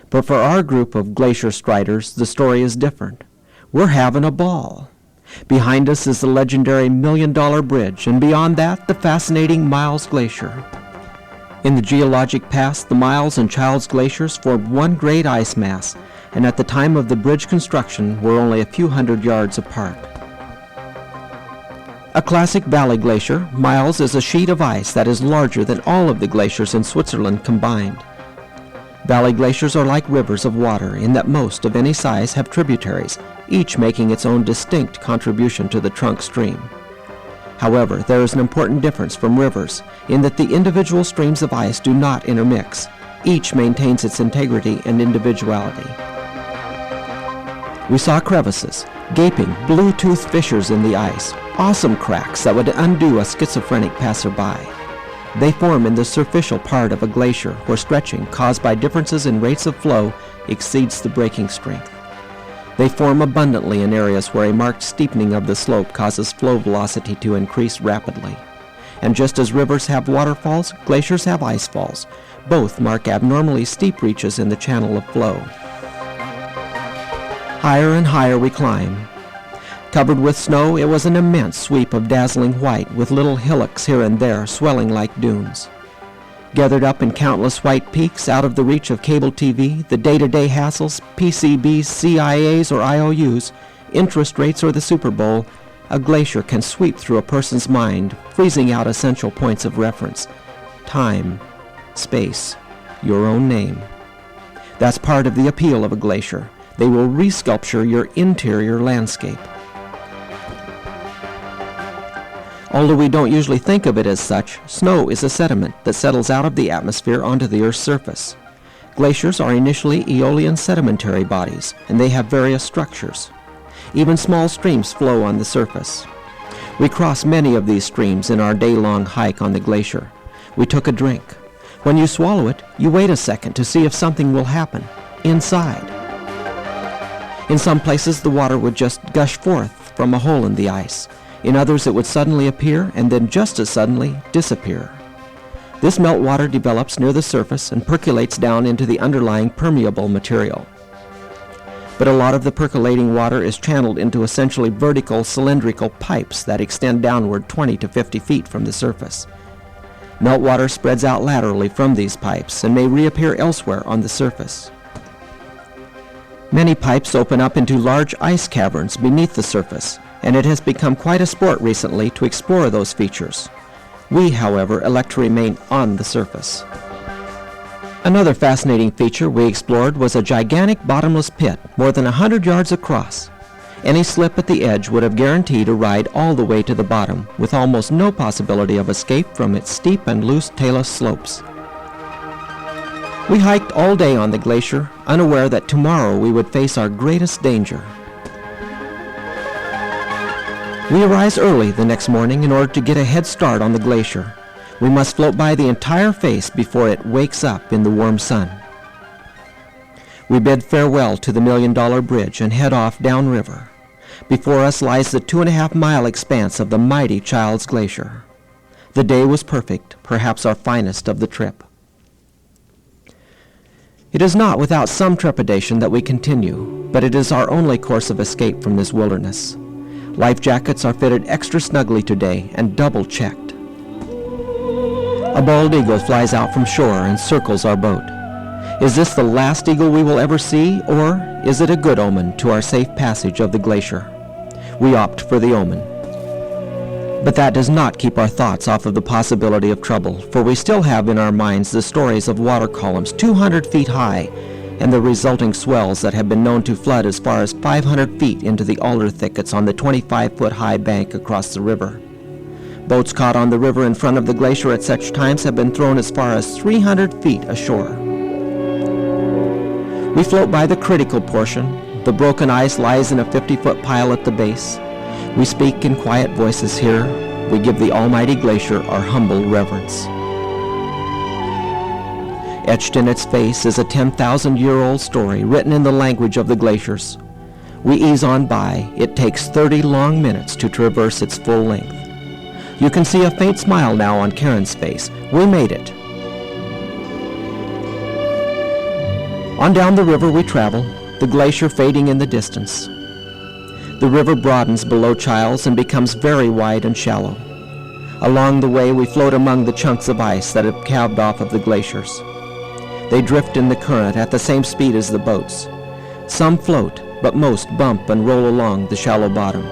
But for our group of Glacier Striders, the story is different. We're having a ball. Behind us is the legendary $1 Million Bridge, and beyond that, the fascinating Miles Glacier. In the geologic past, the Miles and Childs Glaciers formed one great ice mass, and at the time of the bridge construction were only a few hundred yards apart. A classic valley glacier, Miles is a sheet of ice that is larger than all of the glaciers in Switzerland combined. Valley glaciers are like rivers of water in that most of any size have tributaries, each making its own distinct contribution to the trunk stream. However, there is an important difference from rivers in that the individual streams of ice do not intermix. Each maintains its integrity and individuality. We saw crevices, gaping, blue-toothed fissures in the ice, awesome cracks that would undo a schizophrenic passerby. They form in the superficial part of a glacier where stretching, caused by differences in rates of flow, exceeds the breaking strength. They form abundantly in areas where a marked steepening of the slope causes flow velocity to increase rapidly. And just as rivers have waterfalls, glaciers have ice falls. Both mark abnormally steep reaches in the channel of flow. Higher and higher we climb. Covered with snow, it was an immense sweep of dazzling white with little hillocks here and there swelling like dunes. Gathered up in countless white peaks out of the reach of cable TV, the day-to-day hassles, PCBs, CIAs, or IOUs, interest rates, or the Super Bowl, a glacier can sweep through a person's mind, freezing out essential points of reference. Time, space, your own name. That's part of the appeal of a glacier. They will resculpture your interior landscape. Although we don't usually think of it as such, snow is a sediment that settles out of the atmosphere onto the Earth's surface. Glaciers are initially aeolian sedimentary bodies, and they have various structures. Even small streams flow on the surface. We cross many of these streams in our day-long hike on the glacier. We took a drink. When you swallow it, you wait a second to see if something will happen inside. In some places, the water would just gush forth from a hole in the ice. In others, it would suddenly appear and then just as suddenly disappear. This meltwater develops near the surface and percolates down into the underlying permeable material. But a lot of the percolating water is channeled into essentially vertical cylindrical pipes that extend downward 20 to 50 feet from the surface. Meltwater spreads out laterally from these pipes and may reappear elsewhere on the surface. Many pipes open up into large ice caverns beneath the surface, and it has become quite a sport recently to explore those features. We, however, elect to remain on the surface. Another fascinating feature we explored was a gigantic bottomless pit more than 100 yards across. Any slip at the edge would have guaranteed a ride all the way to the bottom, with almost no possibility of escape from its steep and loose talus slopes. We hiked all day on the glacier, unaware that tomorrow we would face our greatest danger. We arise early the next morning in order to get a head start on the glacier. We must float by the entire face before it wakes up in the warm sun. We bid farewell to the $1 Million Bridge and head off downriver. Before us lies the 2.5-mile expanse of the mighty Childs Glacier. The day was perfect, perhaps our finest of the trip. It is not without some trepidation that we continue, but it is our only course of escape from this wilderness. Life jackets are fitted extra snugly today and double-checked. A bald eagle flies out from shore and circles our boat. Is this the last eagle we will ever see, or is it a good omen to our safe passage of the glacier? We opt for the omen. But that does not keep our thoughts off of the possibility of trouble, for we still have in our minds the stories of water columns 200 feet high and the resulting swells that have been known to flood as far as 500 feet into the alder thickets on the 25-foot high bank across the river. Boats caught on the river in front of the glacier at such times have been thrown as far as 300 feet ashore. We float by the critical portion. The broken ice lies in a 50-foot pile at the base. We speak in quiet voices here. We give the almighty glacier our humble reverence. Etched in its face is a 10,000-year-old story written in the language of the glaciers. We ease on by. It takes 30 long minutes to traverse its full length. You can see a faint smile now on Karen's face. We made it. On down the river we travel, the glacier fading in the distance. The river broadens below Childs and becomes very wide and shallow. Along the way we float among the chunks of ice that have calved off of the glaciers. They drift in the current at the same speed as the boats. Some float, but most bump and roll along the shallow bottom.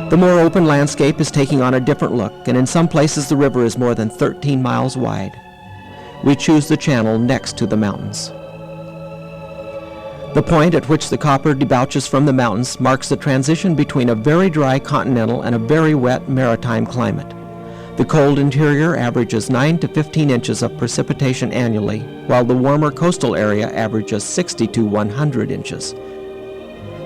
The more open landscape is taking on a different look, and in some places the river is more than 13 miles wide. We choose the channel next to the mountains. The point at which the copper debouches from the mountains marks the transition between a very dry continental and a very wet maritime climate. The cold interior averages 9 to 15 inches of precipitation annually, while the warmer coastal area averages 60 to 100 inches.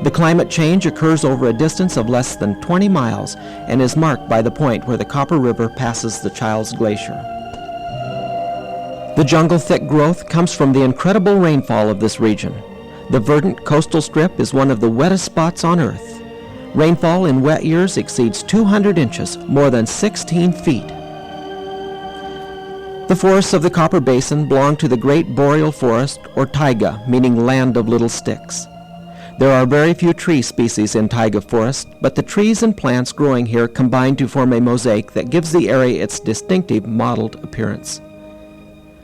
The climate change occurs over a distance of less than 20 miles and is marked by the point where the Copper River passes the Childs Glacier. The jungle-thick growth comes from the incredible rainfall of this region. The verdant coastal strip is one of the wettest spots on Earth. Rainfall in wet years exceeds 200 inches, more than 16 feet. The forests of the Copper Basin belong to the Great Boreal Forest, or taiga, meaning land of little sticks. There are very few tree species in taiga forest, but the trees and plants growing here combine to form a mosaic that gives the area its distinctive mottled appearance.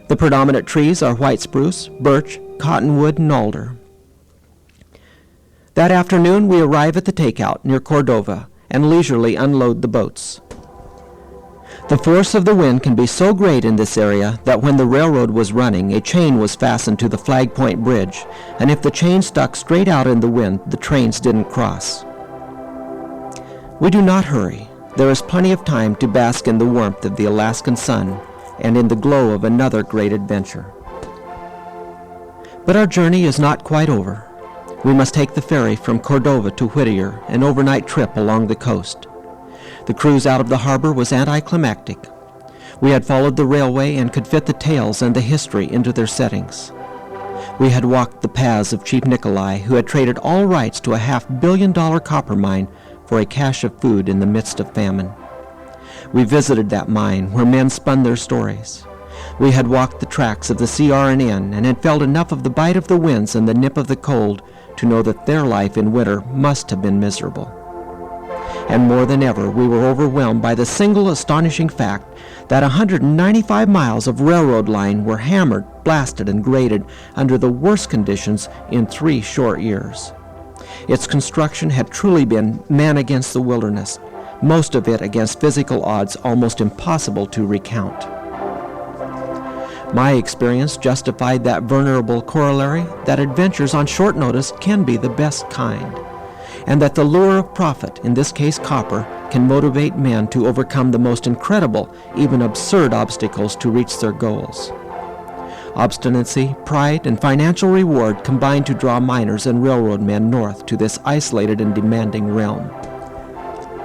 The predominant trees are white spruce, birch, cottonwood, and alder. That afternoon we arrive at the takeout near Cordova and leisurely unload the boats. The force of the wind can be so great in this area that when the railroad was running, a chain was fastened to the Flag Point Bridge, and if the chain stuck straight out in the wind, the trains didn't cross. We do not hurry. There is plenty of time to bask in the warmth of the Alaskan sun and in the glow of another great adventure. But our journey is not quite over. We must take the ferry from Cordova to Whittier, an overnight trip along the coast. The cruise out of the harbor was anticlimactic. We had followed the railway and could fit the tales and the history into their settings. We had walked the paths of Chief Nikolai, who had traded all rights to a $500 million copper mine for a cache of food in the midst of famine. We visited that mine where men spun their stories. We had walked the tracks of the CRNN and had felt enough of the bite of the winds and the nip of the cold to know that their life in winter must have been miserable. And more than ever, we were overwhelmed by the single astonishing fact that 195 miles of railroad line were hammered, blasted, and graded under the worst conditions in 3 short years. Its construction had truly been man against the wilderness, most of it against physical odds almost impossible to recount. My experience justified that venerable corollary that adventures on short notice can be the best kind, and that the lure of profit, in this case copper, can motivate men to overcome the most incredible, even absurd obstacles to reach their goals. Obstinacy, pride, and financial reward combine to draw miners and railroad men north to this isolated and demanding realm.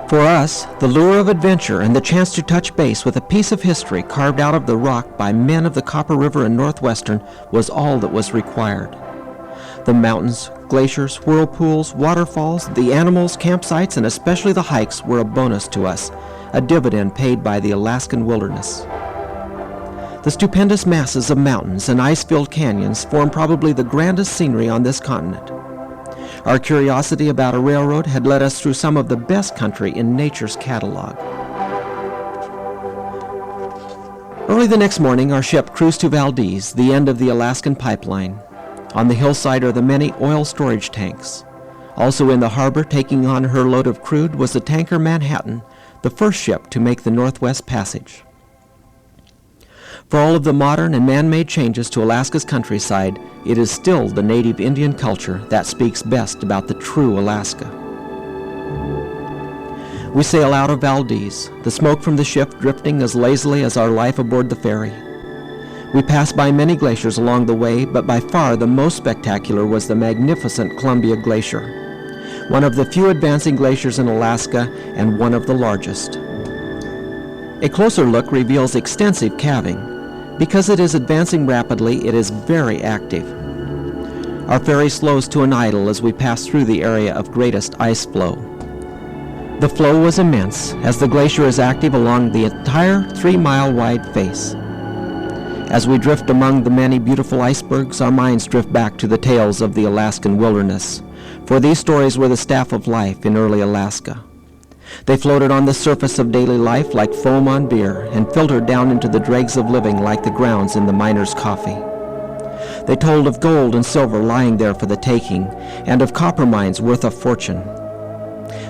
For us, the lure of adventure and the chance to touch base with a piece of history carved out of the rock by men of the Copper River and Northwestern was all that was required. The mountains, glaciers, whirlpools, waterfalls, the animals, campsites, and especially the hikes were a bonus to us, a dividend paid by the Alaskan wilderness. The stupendous masses of mountains and ice-filled canyons form probably the grandest scenery on this continent. Our curiosity about a railroad had led us through some of the best country in nature's catalog. Early the next morning, our ship cruised to Valdez, the end of the Alaskan pipeline. On the hillside are the many oil storage tanks. Also in the harbor, taking on her load of crude, was the tanker Manhattan, the first ship to make the Northwest Passage. For all of the modern and man-made changes to Alaska's countryside, it is still the native Indian culture that speaks best about the true Alaska. We sail out of Valdez, the smoke from the ship drifting as lazily as our life aboard the ferry. We passed by many glaciers along the way, but by far the most spectacular was the magnificent Columbia Glacier, one of the few advancing glaciers in Alaska and one of the largest. A closer look reveals extensive calving. Because it is advancing rapidly, it is very active. Our ferry slows to an idle as we pass through the area of greatest ice flow. The flow was immense, as the glacier is active along the entire 3-mile wide face. As we drift among the many beautiful icebergs, our minds drift back to the tales of the Alaskan wilderness, for these stories were the staff of life in early Alaska. They floated on the surface of daily life like foam on beer and filtered down into the dregs of living like the grounds in the miner's coffee. They told of gold and silver lying there for the taking and of copper mines worth a fortune.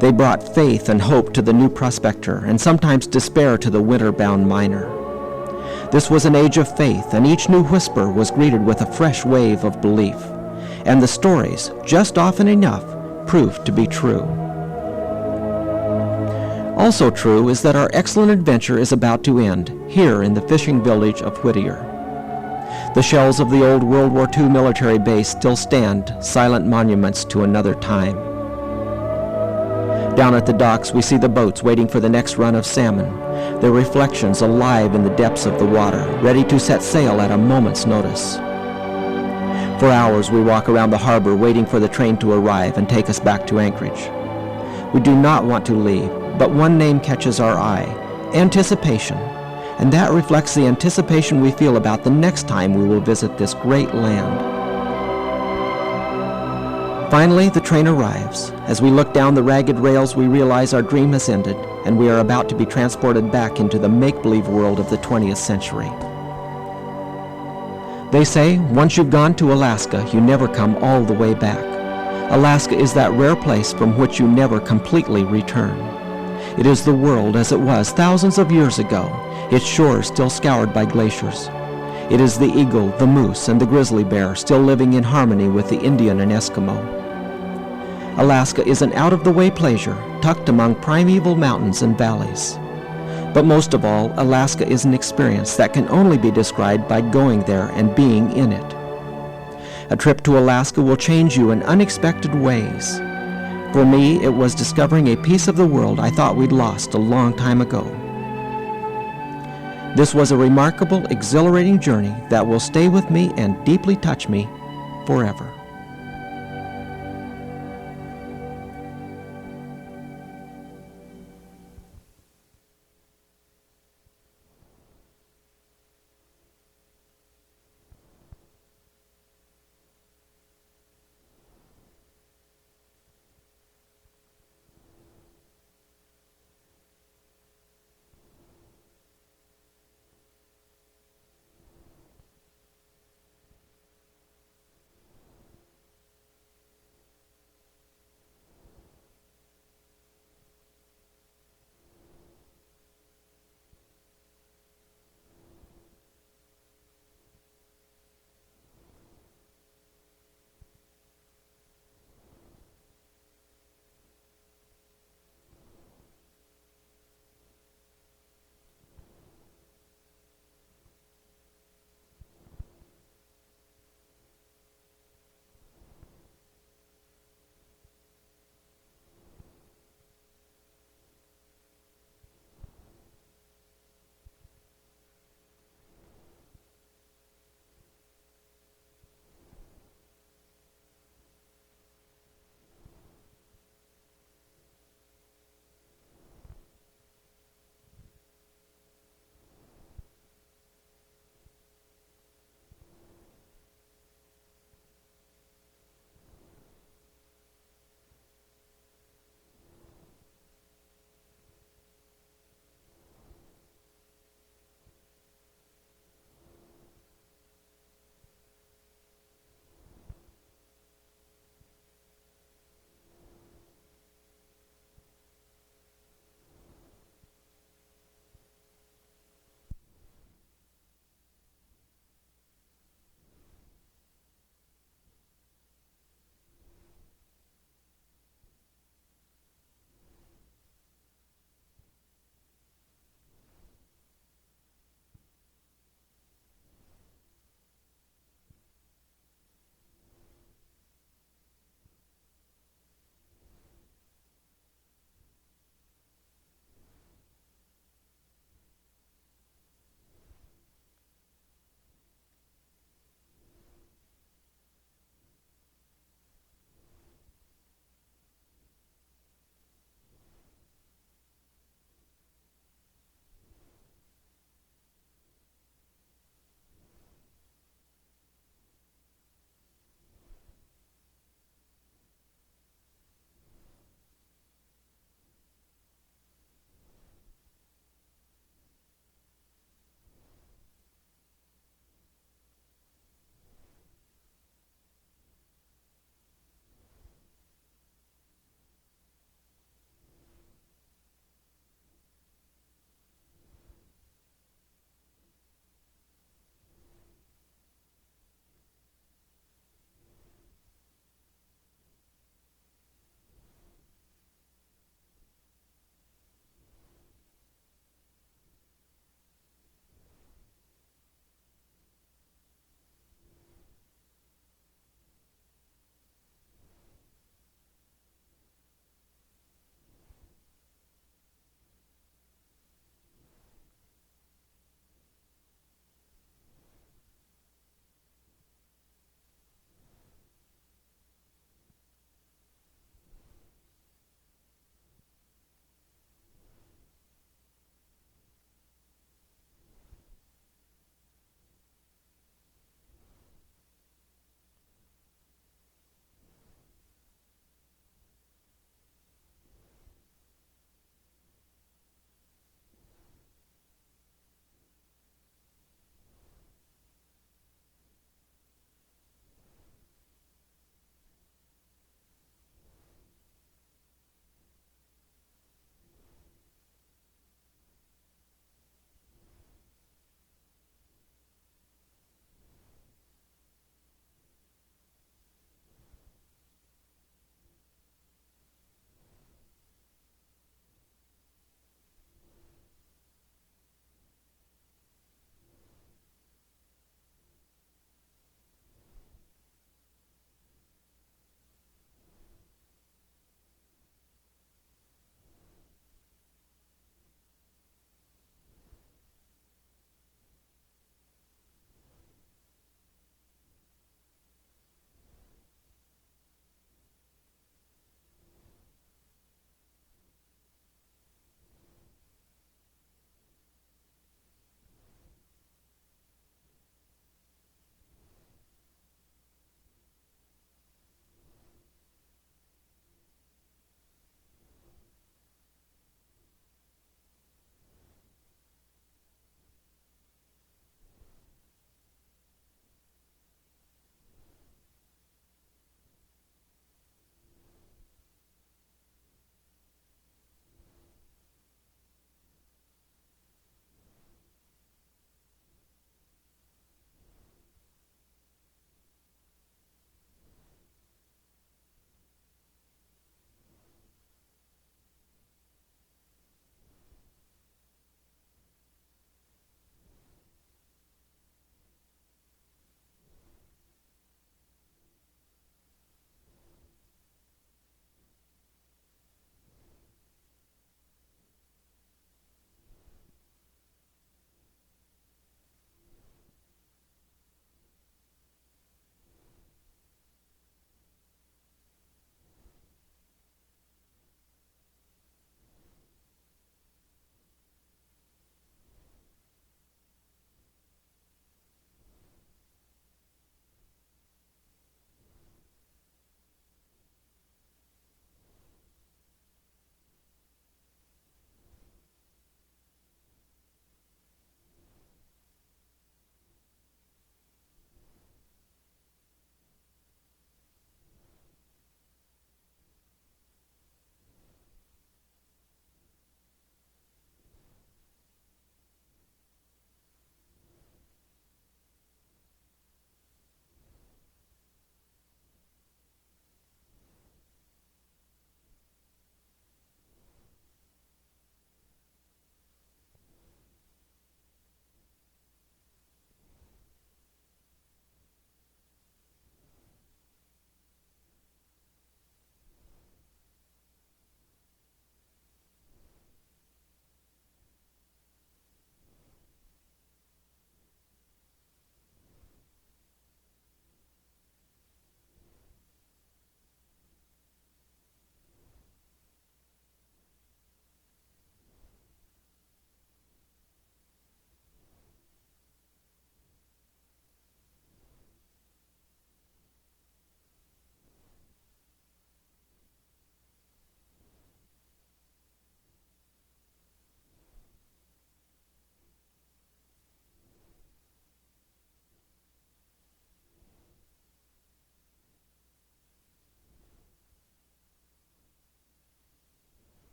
They brought faith and hope to the new prospector and sometimes despair to the winter-bound miner. This was an age of faith, and each new whisper was greeted with a fresh wave of belief. And the stories, just often enough, proved to be true. Also true is that our excellent adventure is about to end here in the fishing village of Whittier. The shells of the old World War II military base still stand, silent monuments to another time. Down at the docks, we see the boats waiting for the next run of salmon, their reflections alive in the depths of the water, ready to set sail at a moment's notice. For hours, we walk around the harbor waiting for the train to arrive and take us back to Anchorage. We do not want to leave, but one name catches our eye: anticipation, and that reflects the anticipation we feel about the next time we will visit this great land. Finally, the train arrives. As we look down the ragged rails, we realize our dream has ended, and we are about to be transported back into the make-believe world of the 20th century. They say, once you've gone to Alaska, you never come all the way back. Alaska is that rare place from which you never completely return. It is the world as it was thousands of years ago, its shores still scoured by glaciers. It is the eagle, the moose, and the grizzly bear still living in harmony with the Indian and Eskimo. Alaska is an out-of-the-way pleasure tucked among primeval mountains and valleys. But most of all, Alaska is an experience that can only be described by going there and being in it. A trip to Alaska will change you in unexpected ways. For me, it was discovering a piece of the world I thought we'd lost a long time ago. This was a remarkable, exhilarating journey that will stay with me and deeply touch me forever.